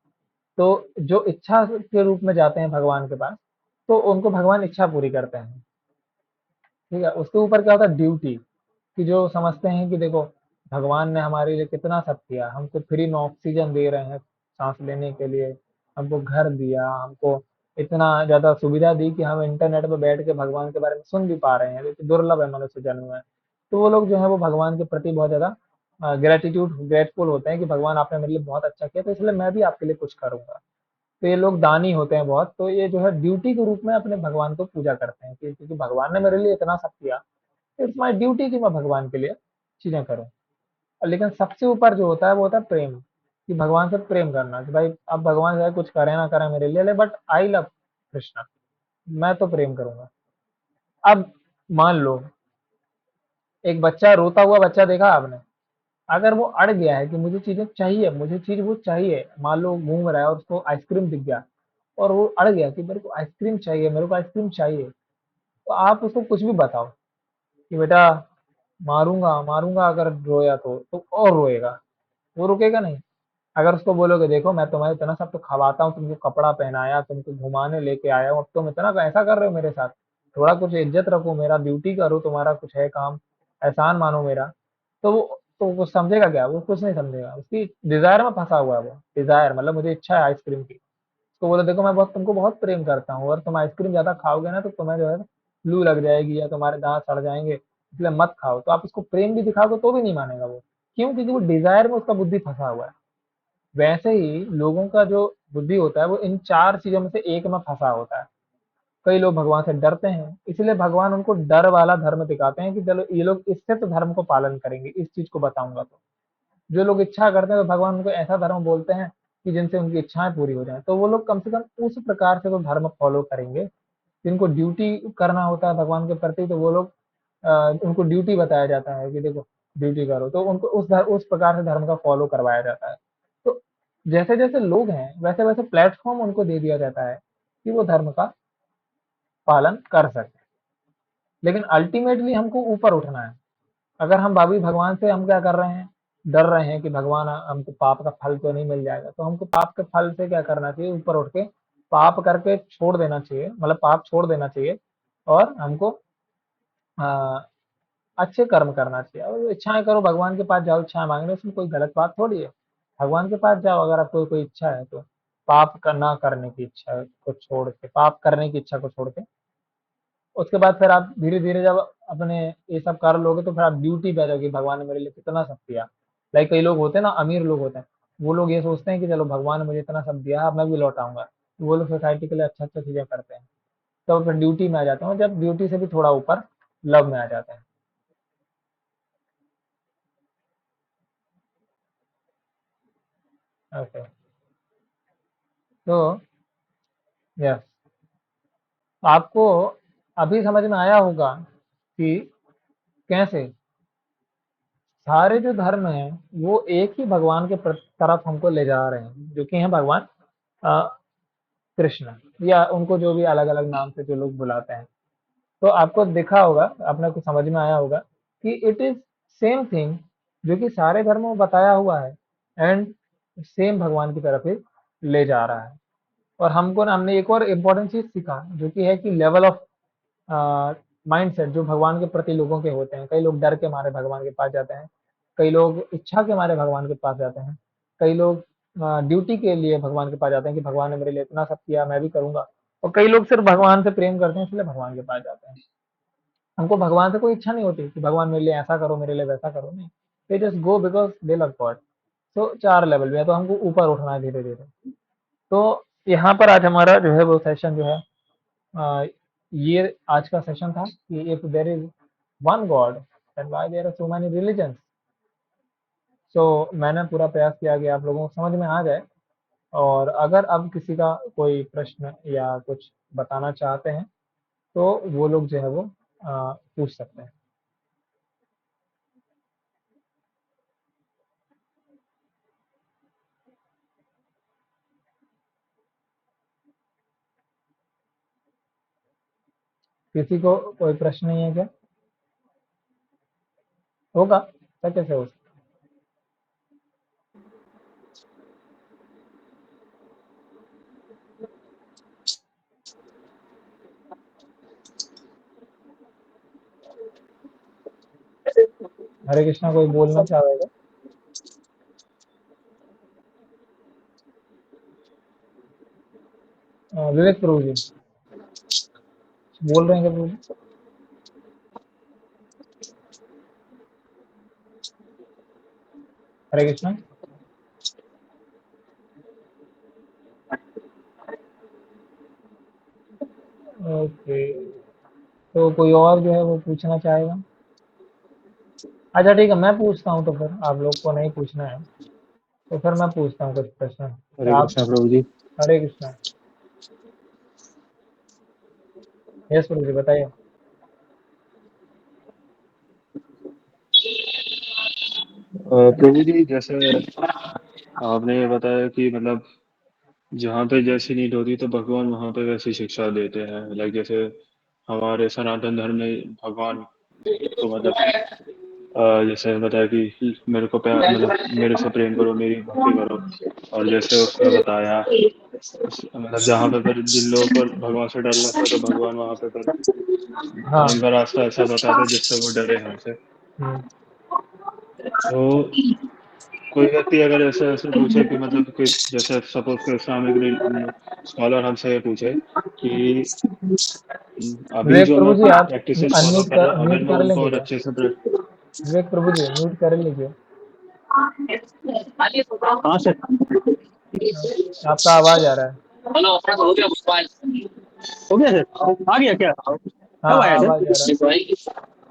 तो जो इच्छा के रूप में जाते हैं भगवान के पास, तो उनको भगवान इच्छा पूरी करते हैं। ठीक है, उसके ऊपर क्या होता है ड्यूटी, कि जो समझते हैं कि देखो भगवान ने हमारे लिए कितना सब किया, हमको फ्री में ऑक्सीजन दे रहे हैं सांस लेने के लिए, हमको घर दिया, हमको इतना ज्यादा सुविधा दी कि हम इंटरनेट पर बैठ के भगवान के बारे में सुन भी पा रहे हैं, जो कि दुर्लभ है मनुष्य जन्म में। तो वो लोग जो है वो भगवान के प्रति बहुत ज्यादा ग्रेटफुल होते हैं कि भगवान आपने मेरे लिए बहुत अच्छा किया, तो इसलिए मैं भी आपके लिए कुछ करूंगा। तो ये लोग दानी होते हैं बहुत, तो ये जो है ड्यूटी के रूप में अपने भगवान को पूजा करते हैं, क्योंकि भगवान ने मेरे लिए इतना सब किया, इट्स माई ड्यूटी कि मैं भगवान के लिए चीजें करूँ। लेकिन सबसे ऊपर जो होता है वो होता है प्रेम, कि भगवान से प्रेम करना, कि भाई अब भगवान चाहे कुछ करे ना करे मेरे लिए, बट आई लव कृष्णा, मैं तो प्रेम करूंगा। अब मान लो एक बच्चा, रोता हुआ बच्चा देखा आपने, अगर वो अड़ गया है कि मुझे चीजें चाहिए, मुझे चीज वो चाहिए, मान लो घूम रहा है और उसको आइसक्रीम दिख गया, और वो अड़ गया कि मेरे को आइसक्रीम चाहिए, मेरे को आइसक्रीम चाहिए, तो आप उसको कुछ भी बताओ कि बेटा मारूंगा मारूंगा, अगर रोया तो और रोएगा, वो रुकेगा नहीं। अगर उसको बोलोगे देखो मैं तुम्हें इतना सब तो खवाता हूँ, तुमको कपड़ा पहनाया, तुमको घुमाने लेके आया हूँ, अब तुम इतना ऐसा कर रहे हो मेरे साथ, थोड़ा कुछ इज्जत रखो, मेरा ड्यूटी करो, तुम्हारा कुछ है काम, एहसान मानो मेरा। तो वो समझेगा क्या, वो कुछ नहीं समझेगा, उसकी डिजायर में फंसा हुआ है। वो डिजायर मतलब मुझे इच्छा है आइसक्रीम की, तो बोले देखो मैं बहुत तुमको बहुत प्रेम करता हूँ, और तुम आइसक्रीम ज्यादा खाओगे ना तो तुम्हें जो है लू लग जाएगी या तुम्हारे दांत सड़ जाएंगे, इसलिए मत खाओ। तो आप उसको प्रेम भी दिखाओगे तो भी नहीं मानेगा वो, क्यों, क्योंकि वो डिजायर में उसका बुद्धि फंसा हुआ है। वैसे ही लोगों का जो बुद्धि होता है वो इन चार चीजों में से एक में फंसा होता है। कई लोग भगवान से डरते हैं, इसलिए भगवान उनको डर वाला धर्म दिखाते हैं कि चलो ये लोग इससे तो धर्म को पालन करेंगे, इस चीज को बताऊंगा तो। जो लोग इच्छा करते हैं तो भगवान उनको ऐसा धर्म बोलते हैं कि जिनसे उनकी इच्छाएं पूरी हो जाए, तो वो लोग कम से कम उस प्रकार से तो धर्म फॉलो करेंगे। जिनको ड्यूटी करना होता है भगवान के प्रति, तो वो लोग उनको ड्यूटी बताया जाता है कि देखो ड्यूटी करो, तो उनको उस प्रकार से धर्म का फॉलो करवाया जाता है। तो जैसे जैसे लोग हैं वैसे वैसे प्लेटफॉर्म उनको दे दिया जाता है कि वो धर्म का पालन कर सके। लेकिन अल्टीमेटली हमको ऊपर उठना है। अगर हम भाभी भगवान से हम क्या कर रहे हैं, डर रहे हैं कि भगवान हमको पाप का फल तो नहीं मिल जाएगा, तो हमको पाप के फल से क्या करना चाहिए, ऊपर उठ के पाप करके छोड़ देना चाहिए, मतलब पाप छोड़ देना चाहिए, और हमको आ, अच्छे कर्म करना चाहिए। और इच्छाएं करो, भगवान के पास जाओ इच्छाएं मांगने, उसमें कोई गलत बात थोड़ी है। भगवान के पास जाओ अगर आपको कोई इच्छा है तो, पाप ना करने की इच्छा को छोड़ के, पाप करने की इच्छा को छोड़ के, उसके बाद फिर आप धीरे धीरे जब अपने ये सब कर लोगे तो फिर आप ड्यूटी पे आ जाओगे, भगवान ने मेरे लिए कितना सब किया। लाइक कई लोग होते हैं ना, अमीर लोग होते हैं, वो लोग ये सोचते हैं कि चलो भगवान ने मुझे इतना सब दिया, अब मैं भी लौटाऊंगा, तो वो लोग सोसाइटी के लिए अच्छा अच्छा चीजें करते हैं। तो फिर ड्यूटी में आ जाते हैं, जब ड्यूटी से भी थोड़ा ऊपर लव में आ जाते हैं। ओके, तो यस, आपको अभी समझ में आया होगा कि कैसे सारे जो धर्म हैं वो एक ही भगवान के तरफ हमको ले जा रहे हैं, जो कि हैं भगवान अ, कृष्ण, या उनको जो भी अलग अलग नाम से जो लोग बुलाते हैं। तो आपको देखा होगा, आपने को समझ में आया होगा कि इट इज सेम थिंग, जो कि सारे धर्मों में बताया हुआ है, एंड सेम भगवान की तरफ ही ले जा रहा है। और हमको ना, हमने एक और इम्पोर्टेंट चीज सीखा, जो कि है कि लेवल ऑफ माइंडसेट जो भगवान के प्रति लोगों के होते हैं। कई लोग डर के मारे भगवान के पास जाते हैं, कई लोग इच्छा के मारे भगवान के पास जाते हैं, कई लोग ड्यूटी के लिए भगवान के पास जाते हैं कि भगवान ने मेरे लिए इतना सब किया मैं भी करूंगा, और कई लोग सिर्फ भगवान से प्रेम करते हैं इसलिए भगवान के पास जाते हैं। हमको भगवान से कोई इच्छा नहीं होती कि भगवान मेरे लिए ऐसा करो, मेरे लिए वैसा करो, नहीं, they just go because they love God. तो चार लेवल भी है, तो हमको ऊपर उठना है धीरे धीरे। तो यहाँ पर आज हमारा जो है वो सेशन जो है ये आज का सेशन था कि if there is one God then why there are so many religions. So मैंने पूरा प्रयास किया कि आप लोगों को समझ में आ जाए, और अगर अब किसी का कोई प्रश्न या कुछ बताना चाहते हैं तो वो लोग जो है वो पूछ सकते हैं। किसी को कोई प्रश्न नहीं है क्या? होगा, क्या कैसे हो सकता? हरे कृष्णा कोई बोलना चाहेगा? विवेक प्रभु जी बोल रहे हैं क्या प्रभु जी? हरे कृष्णा। ओके, तो कोई और जो है वो पूछना चाहेगा? अच्छा ठीक है, मैं पूछता हूँ, तो फिर आप लोग को नहीं पूछना है तो फिर मैं पूछता हूँ कुछ प्रश्न। हरे आप कृष्णा प्रभु जी। हरे कृष्णा। यस प्रभु जी बताइए। प्रभु जी, जैसे आपने ये बताया कि मतलब जहाँ पे जैसी नीड होती है तो भगवान वहाँ पे वैसी शिक्षा देते हैं। लाइक जैसे हमारे सनातन धर्म में भगवान को मतलब जैसे बताया कि मेरे को प्यार मतलब मेरे से प्रेम करो, मेरी भक्ति करो। और जैसे उसमें बताया मतलब जहाँ पे पर जिन लोगों को भगवान से डर लगता है तो भगवान वहाँ पे पर हाँ। उनका रास्ता ऐसा बताता है जिससे वो डरे हमसे। हम्म, तो कोई व्यक्ति अगर ऐसे ऐसे पूछे कि मतलब कि जैसे सपोज कोई इस्लामिक स्कॉलर हमसे ये पूछे कि अभी विवेक जो प्रभु मैं जी आप प्रैक्टिसेस फॉलो कर रहा हूँ अगर म्यूट मैं कर उनको लेंगे और क्या? अच्छे से विवेक प्रभु जी म्यूट कर लीजिए। हाँ सर। हाँ, आपका आवाज आ रहा है। हो गया सर, आ गया क्या? हाँ कब आया सर? आवाज आ रहा है,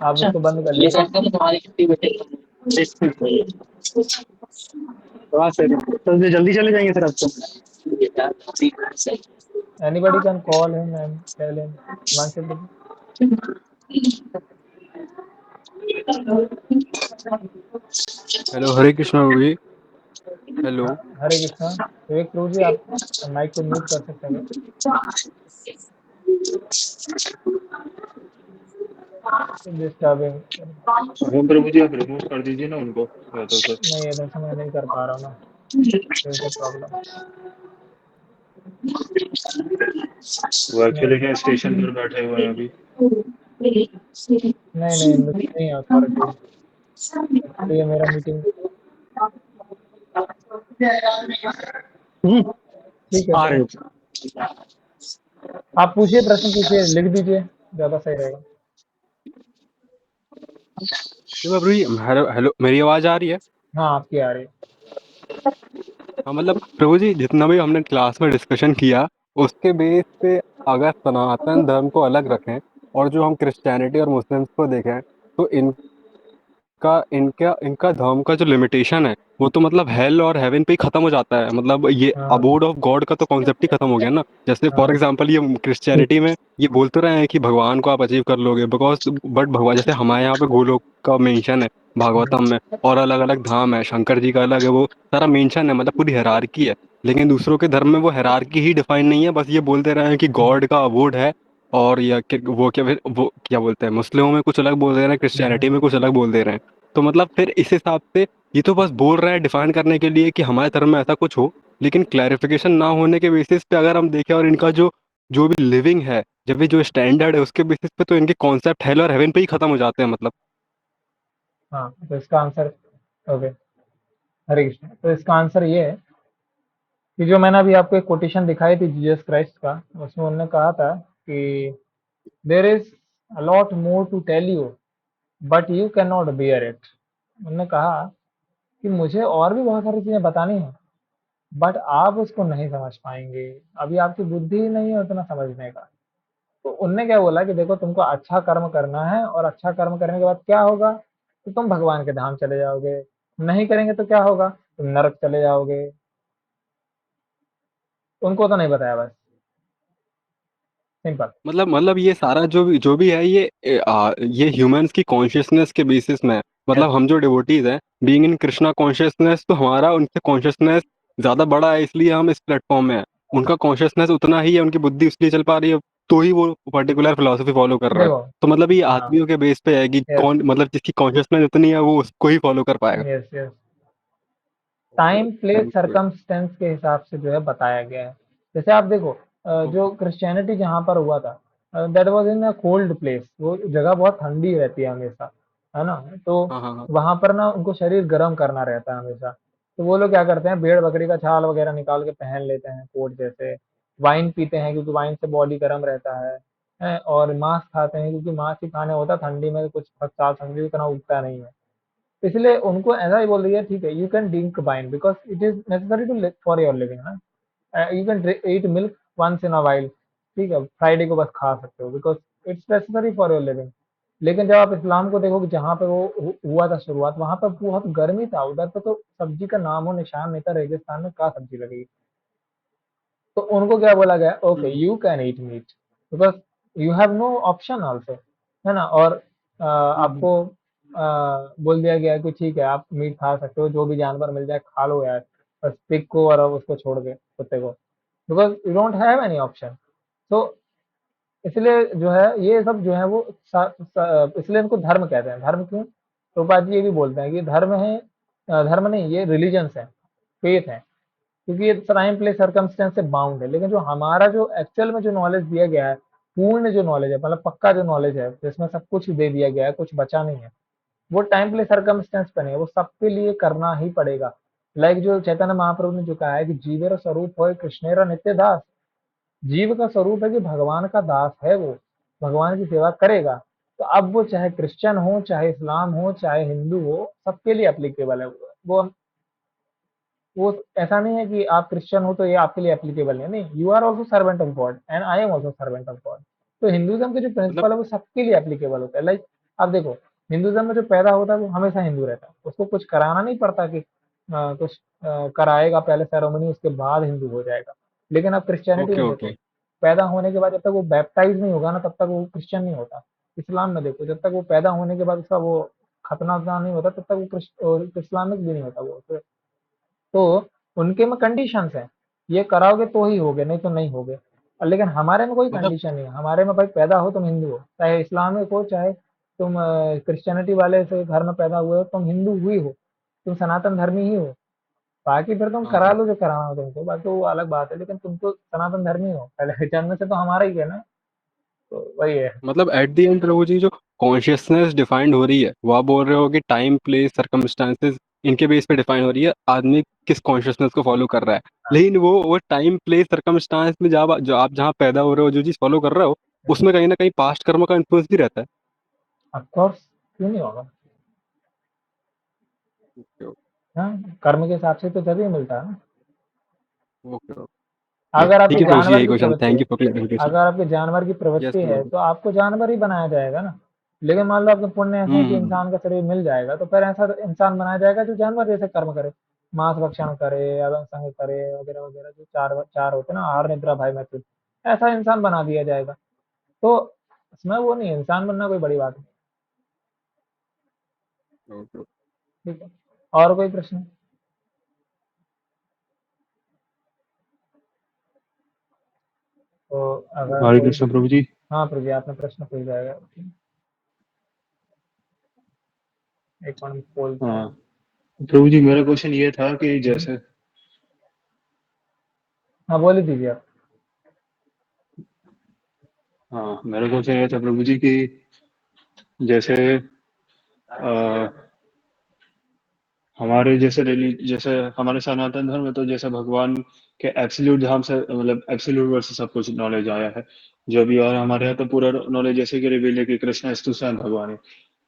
आप अच्छा, उसको बंद कर ये लीजिए। साइड का तो तुम्हारी छुट्टी बैठे। हाँ सर, तो जल्दी चले जाएंगे सर अब तो। Anybody can call him and tell him Himanshu प्रभु। हेलो हरे कृष्णा प्रभु जी। हेलो। हाँ, हरे कृष्णा। विवेक प्रभु जी आप माइक को म्यूट कर सकते हैं क्या? डिस्टर्बिंग। होम प्रभु जी आप रिमूव कर दीजिए ना उनको या तो फिर। नहीं इधर से मैं नहीं कर पा रहा हूँ ना, प्रॉब्लम। वो नहीं एक्चुअली क्या स्टेशन पर बैठे हुए हैं अभी। नहीं नहीं, मुझे नहीं है अथॉरिटी, इसलिए मेरा मीटिंग। ठीक है आ तो रहे हो। आप पूछिए, प्रश्न पूछिए, लिख दीजिए, ज़्यादा सही रहेगा। प्रभु जी हेलो हेलो, मेरी आवाज़ आ रही है? हाँ आपकी आ रही है। हाँ मतलब प्रभु जी जितना भी हमने क्लास में डिस्कशन किया उसके बेस पे अगर सनातन धर्म को अलग रखें और जो हम क्रिश्चियनिटी और मुस्लिम्स को देखें तो इनका इनका इनका धर्म का जो लिमिटेशन है वो तो मतलब हेल और हेवन पे ही खत्म हो जाता है। मतलब ये हाँ अबोर्ड ऑफ गॉड का तो कॉन्सेप्ट ही खत्म हो गया ना। जैसे फॉर हाँ एग्जांपल ये क्रिश्चियनिटी में ये बोलते रहे हैं कि भगवान को आप अचीव कर लोगे बिकॉज बट भगवान जैसे हमारे यहाँ पे गोलोक का मेंशन है भागवतम में, और अलग अलग धाम है, शंकर जी का अलग है, वो सारा मेंशन है, मतलब पूरी हायरार्की है। लेकिन दूसरों के धर्म में वो हायरार्की ही डिफाइन नहीं है, बस ये बोलते रहे हैं कि गॉड का अबोर्ड है। और या वो क्या वो क्या बोलते हैं, मुस्लिमों में कुछ अलग बोल दे रहे हैं, क्रिश्चियनिटी में कुछ अलग बोल दे रहे हैं। तो मतलब फिर इस हिसाब से ये तो बस बोल रहा है डिफाइन करने के लिए कि हमारे धर्म में ऐसा कुछ हो, लेकिन क्लैरिफिकेशन ना होने के बेसिस पे अगर हम देखें और इनका जो जो भी लिविंग है, जब भी जो स्टैंडर्ड है उसके बेसिस पे तो इनके कॉन्सेप्ट हेल और हेवन पे ही खत्म हो जाते हैं मतलब। हाँ, तो इसका आंसर ओके। हरे कृष्ण। तो इसका आंसर ये है कि जो मैंने अभी आपको एक कोटेशन दिखाई थी जीसस क्राइस्ट का, उसमें उन्होंने कहा था कि there is a lot more to tell you but you can not bear it. उन्होंने कहा कि मुझे और भी बहुत सारी चीज़ें बतानी हैं, बट आप उसको नहीं समझ पाएंगे, अभी आपकी बुद्धि ही नहीं है उतना समझने का। तो उनने क्या बोला कि देखो तुमको अच्छा कर्म करना है, और अच्छा कर्म करने के बाद क्या होगा, तो तुम भगवान के धाम चले जाओगे। नहीं करेंगे तो क्या होगा, तुम नरक चले जाओगे। उनको तो नहीं बताया, बस सिंपल। मतलब ये सारा जो भी है ये ह्यूमंस की कॉन्शियसनेस के बेसिस में है। यस, मतलब हम जो डिवोटीज हैं, बीइंग इन कृष्णा कॉन्शियसनेस, तो हमारा उनसे कॉन्शियसनेस ज्यादा बड़ा है, इसलिए हम इस प्लेटफॉर्म में हैं। उनका कॉन्शियसनेस उतना ही है, उनकी बुद्धि इसलिए चल पा रही है, तो ही वो पर्टिकुलर फिलोसफी फॉलो कर रहा है। देखो। तो मतलब ये हाँ। आदमियों के बेस पे है कि यस, कौन, मतलब जिसकी कॉन्शियसनेस इतनी है वो उसको ही फॉलो कर पाएगा। Yes, yes. Time place thank you. Circumstance के हिसाब से जो है बताया गया है। जैसे आप देखो, जो क्रिश्चियनिटी जहाँ पर हुआ था, that was in a cold place, वो जगह बहुत ठंडी रहती है हमेशा, है ना। तो हाँ हाँ हाँ। वहां पर ना उनको शरीर गर्म करना रहता है हमेशा। तो वो लोग क्या करते हैं, भेड़ बकरी का छाल वगैरह निकाल के पहन लेते हैं कोट जैसे। वाइन पीते हैं क्योंकि वाइन से बॉडी गर्म रहता है, और मांस खाते हैं क्योंकि मांस ही खाने होता है ठंडी में, कुछ साल ठंडी उतना उगता नहीं है। इसलिए उनको ऐसा ही बोल दिया, ठीक है you can drink wine because it is necessary to for your living ना। You can eat milk once in a while, ठीक है, फ्राइडे को बस खा सकते हो because it's necessary for your living. लेकिन जब आप इस्लाम को देखोगे, जहाँ पे वो हुआ था शुरुआत, वहां पर बहुत गर्मी था, उधर पे तो सब्जी का नामो निशान नहीं था, रेगिस्तान में कहाँ सब्जी लगेगी। तो उनको क्या बोला गया, okay hmm, you can eat meat because you have no option also, है ना। और हम्म, आपको बोल दिया गया कि ठीक है आप मीट खा सकते हो, जो भी जानवर मिल जाए खा लो यार, बस पिग को और उसको छोड़ के कुत्ते को, because you don't have any option. तो इसलिए जो है ये सब जो है वो इसलिए इनको धर्म कहते हैं। धर्म क्यों, तो जी ये भी बोलते हैं कि धर्म है, धर्म नहीं, ये रिलीजन्स है, फेथ है, क्योंकि ये टाइम प्लेस सर्कमस्टेंस से बाउंड है। लेकिन जो हमारा जो एक्चुअल में जो नॉलेज दिया गया है, पूर्ण जो नॉलेज है, मतलब पक्का जो नॉलेज है जिसमें सब कुछ दे दिया गया है, कुछ बचा नहीं है, वो टाइम प्लेस सर्कमस्टेंस पे नहीं है, वो सबके लिए करना ही पड़ेगा। लाइक जो चैतन्य महाप्रभु ने जो कहा है कि जीवेर स्वरूप हो कृष्णेरा नित्य दास। जीव का स्वरूप है कि भगवान का दास है वो, भगवान की सेवा करेगा। तो अब वो चाहे क्रिश्चियन हो, चाहे इस्लाम हो, चाहे हिंदू हो, सबके लिए एप्लीकेबल है वो। वो ऐसा नहीं है कि आप क्रिश्चियन हो तो ये आपके लिए एप्लीकेबल है, नहीं, you are also servant of God and I am also servant of God. तो हिंदुज्म के जो मतलब प्रिंसिपल है वो सबके लिए एप्लीकेबल होता है। लाइक आप देखो, हिंदुज्म में जो पैदा होता है वो हमेशा हिंदू रहता है, उसको कुछ कराना नहीं पड़ता कि कुछ कराएगा पहले सेरेमनी, उसके बाद हिंदू हो जाएगा। लेकिन आप क्रिश्चियनिटी ओके में देखो, ओके। पैदा होने के बाद जब तक वो बैप्टाइज नहीं होगा ना, तब तक वो क्रिश्चियन नहीं होता। इस्लाम में देखो, जब तक वो पैदा होने के बाद उसका वो खतना वतना नहीं होता, तब तक वो इस्लामिक भी नहीं होता वो। तो उनके में कंडीशंस हैं, ये कराओगे तो ही होगे, नहीं तो नहीं होगे। और लेकिन हमारे में कोई मतलब कंडीशन नहीं है, हमारे में भाई पैदा हो तुम हिंदू हो, चाहे इस्लामिक हो, चाहे तुम क्रिश्चियनिटी वाले से घर में पैदा हुए हो, तुम हिंदू हुई हो, तुम सनातन धर्मी ही हो। बाकी फिर तुम हाँ करा हाँ। लो जो कराना हो तुमको, बाकी वो अलग बात है, लेकिन तुम तो सनातन धर्मी हो, पहले जन्म से तो हमारा ही है ना। तो वही है। मतलब एट द एंड प्रभु जी, जो कॉन्शियसनेस डिफाइंड हो रही है, वो आप बोल रहे हो कि टाइम प्लेस सर्कमस्टांसेस इनके बेस पे डिफाइन हो रही है, आदमी किस कॉन्शियसनेस को फॉलो कर रहा है। लेकिन वो टाइम प्लेस सर्कमस्टांस में जब जो आप जहाँ पैदा हो रहे हो, जो चीज़ फॉलो कर रहे हो, उसमें कहीं ना कहीं पास्ट कर्म का इन्फ्लुएंस भी रहता है। ऑफ कोर्स, क्यों नहीं होगा। ओके हाँ, कर्म के हिसाब से तो तभी मिलता है ना। Okay okay. अगर ठीक आपके है प्रभु जी, जानवर यही की क्वेश्चन, प्रवृत्ति थैंक है, यू फॉर क्लियरिफिकेशन। अगर आपके जानवर की यस प्रवृत्ति है प्रभु। तो आपको जानवर ही बनाया जाएगा ना। लेकिन मान लो आपके पुण्य ऐसे हैं कि हम्म। इंसान का शरीर मिल जाएगा, तो फिर ऐसा इंसान बनाया जाएगा जो जानवर जैसे कर्म करे, मांस भक्षण करे, अदम संग करे, वगैरह वगैरह, जो चार चार होते हैं ना, आहार निद्रा भय मैथुन, ऐसा इंसान बना दिया जाएगा। तो इसमें वो नहीं है, इंसान बनना कोई बड़ी बात नहीं। ओके। ठीक है, और कोई प्रश्न, तो अगर हरे कोई, कृष्ण प्रभु जी। हाँ प्रभु जी आपने प्रश्न पूछ जाएगा। एक मिनट बोलता हाँ हूँ। प्रभु जी, मेरा क्वेश्चन ये था कि हम्म, जैसे हाँ बोल ही दीजिए आप। हाँ, मेरा क्वेश्चन ये था प्रभु जी कि जैसे हमारे जैसे हमारे सनातन धर्म में तो जैसे भगवान के एब्सोल्यूट धाम से, मतलब एब्सोल्यूट वर्ड से सब कुछ नॉलेज आया है जो भी, और हमारे यहाँ तो पूरा नॉलेज जैसे कि रिवील है कि कृष्ण स्तु स्वयं भगवान है।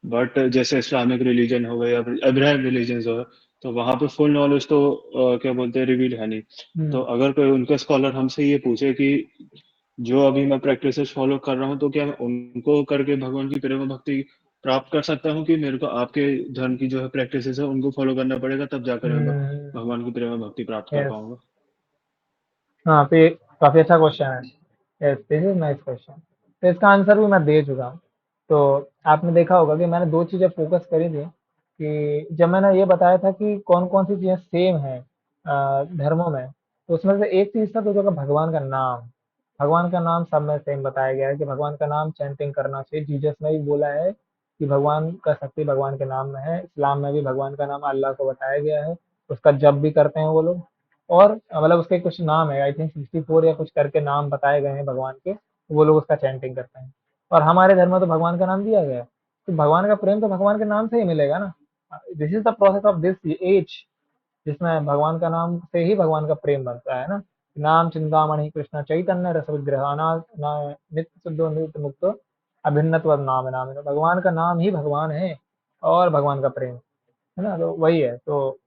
बट जैसे इस्लामिक रिलीजन हो गए या फिर अब्राहम रिलीजन हो गए, तो वहां पे फुल नॉलेज तो क्या बोलते हैं रिवील है नहीं। तो अगर कोई उनके स्कॉलर हमसे ये पूछे कि जो अभी मैं प्रैक्टिसेस फॉलो कर रहा हूँ तो क्या मैं उनको करके भगवान की प्रेम भक्ति प्राप्त कर सकता हूँ, कि मेरे को आपके धर्म की जो है प्रैक्टिसेस है उनको फॉलो करना पड़ेगा, तब जाकर मैं भगवान की प्रेम भक्ति प्राप्त कर यस, पाऊंगा? हाँ, तो ये काफी अच्छा क्वेश्चन है। Yes, this is nice question. तो इसका आंसर भी मैं दे चुका हूँ। तो आपने देखा होगा कि मैंने दो चीजें फोकस करी थी, कि जब मैंने ये बताया था कि कौन कौन सी चीजें सेम है धर्मों में, तो उसमें से एक चीज था तो जो कि भगवान का नाम। भगवान का नाम सब में सेम बताया गया है कि भगवान का नाम चैंटिंग करना चाहिए। जीसस ने भी बोला है कि भगवान का शक्ति भगवान के नाम में है। इस्लाम में भी भगवान का नाम अल्लाह को बताया गया है, उसका जप भी करते हैं वो लोग। और मतलब उसके कुछ नाम है, आई थिंक 64 या कुछ करके नाम बताए गए हैं भगवान के, तो वो लोग उसका चैंटिंग करते हैं। और हमारे धर्म में तो भगवान का नाम दिया गया है, तो भगवान का प्रेम तो भगवान के नाम से ही मिलेगा ना। This is the process of this age, जिसमें भगवान का नाम से ही भगवान का प्रेम बनता है ना। नाम चिंतामणि कृष्ण चैतन्य रस विग्रह नित्य शुद्धो नित्य मुक्तो अभिन्नत्व नाम नाम, भगवान का नाम ही भगवान है और भगवान का प्रेम है ना। तो वही है। तो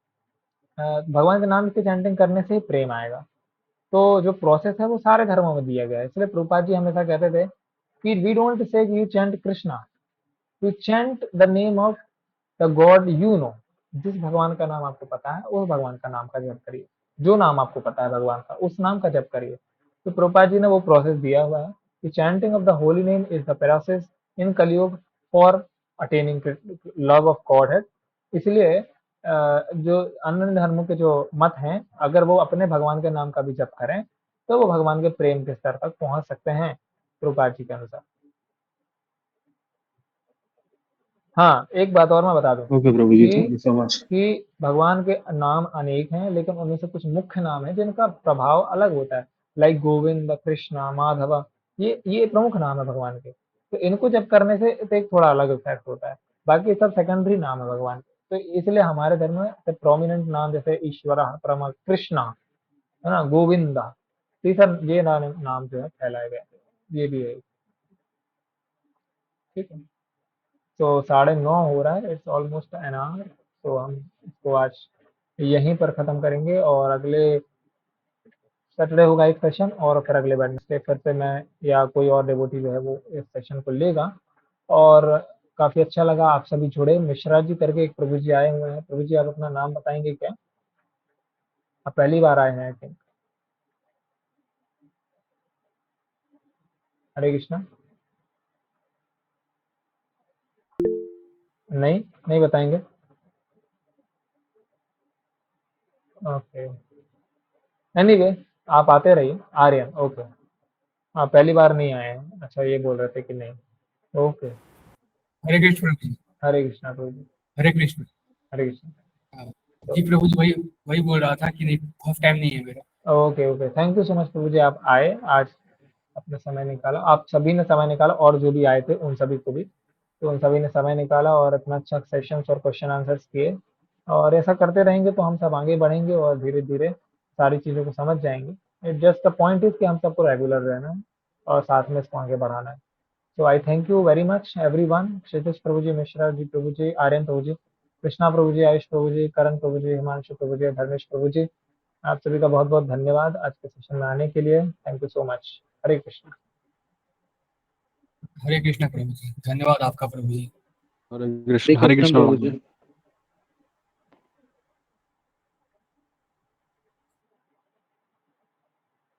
भगवान के नाम की चैंटिंग करने से ही प्रेम आएगा। तो जो प्रोसेस है वो सारे धर्मों में दिया गया है। इसलिए प्रभुपाद जी हमेशा कहते थे कि we don't say you chant Krishna, you chant the name of the God you know. जिस भगवान का नाम आपको पता है उस भगवान का नाम का जप करिए। जो नाम आपको पता है भगवान का, उस नाम का जप करिए। तो प्रभुपाद जी ने वो प्रोसेस दिया हुआ है कि chanting of the holy name is the process in Kaliyuga for attaining love of God है। इसलिए जो अन्य धर्मों के जो मत हैं, अगर वो अपने भगवान के नाम का भी जप करें तो वो भगवान के प्रेम के स्तर तक पहुंच सकते हैं, प्रभुपाद जी के अनुसार। हाँ, एक बात और मैं बता दूं ओके प्रभु जी, कि थैंक यू सो मच। भगवान के नाम अनेक हैं, लेकिन उनमें से कुछ मुख्य नाम हैं जिनका प्रभाव अलग होता है। लाइक गोविंद, कृष्णा, माधव, ये प्रमुख नाम है भगवान के। तो इनको जब करने से तो एक थोड़ा अलग इफेक्ट होता है। बाकी सब सेकेंडरी नाम है भगवान के। तो इसलिए हमारे धर्म में प्रोमिनेंट नाम जैसे ईश्वर, परमा, कृष्णा, है ना, गोविंदा, तो ये सब ये नाम जो है फैलाए गए हैं। ये भी है। ठीक है। तो 9:30 हो रहा है, इट्स ऑलमोस्ट एन आवर। तो हम इसको आज यहीं पर ख़त्म करेंगे, और अगले सैटरडे होगा एक सेशन, और फिर अगले वेडनेसडे फिर से मैं या कोई और डिवोटी जो है वो इस सेशन को लेगा। और काफ़ी अच्छा लगा आप सभी जुड़े। मिश्रा जी करके एक प्रभु जी आए हुए हैं। प्रभु जी, आप अपना नाम बताएंगे क्या? आप पहली बार आए हैं आई थिंक। हरे कृष्णा। नहीं, नहीं बताएंगे। ओके, एनीवे, आप आते रहिए। आर्यन, ओके। हाँ, पहली बार नहीं आए हैं, अच्छा ये बोल रहे थे कि नहीं। ओके। हरे कृष्ण प्रभु जी। हरे कृष्णा प्रभु जी। हरे कृष्ण। हरे कृष्णा। हाँ, तो जी प्रभु जी, वही वही बोल रहा था कि नहीं, बहुत टाइम नहीं है मेरा। Okay, okay, thank you so much प्रभु जी, आप आए आज, अपने समय निकाला। आप सभी ने समय निकाला, और जो भी आए थे उन सभी को भी। तो उन सभी ने समय निकाला और इतना अच्छा सेशंस और क्वेश्चन आंसर्स किए। और ऐसा करते रहेंगे तो हम सब आगे बढ़ेंगे और धीरे धीरे सारी चीज़ों को समझ जाएंगे। It just the point is कि हम सबको रेगुलर रहना है और साथ में इसको आगे बढ़ाना है। So I thank you very much everyone. क्षितिज प्रभु जी, मिश्रा जी प्रभु जी, आर्यन प्रभु जी, कृष्णा प्रभु जी, आयुष प्रभु जी, करण प्रभु जी, हिमांशु प्रभु जी, धर्मेश प्रभु जी, आप सभी का बहुत बहुत धन्यवाद आज के सेशन में आने के लिए। Thank you so much. Hare Krishna. Hare Krishna प्रभु जी, धन्यवाद आपका प्रभु जी। हरे हरे कृष्ण कृष्ण प्रभु भगवान। जी।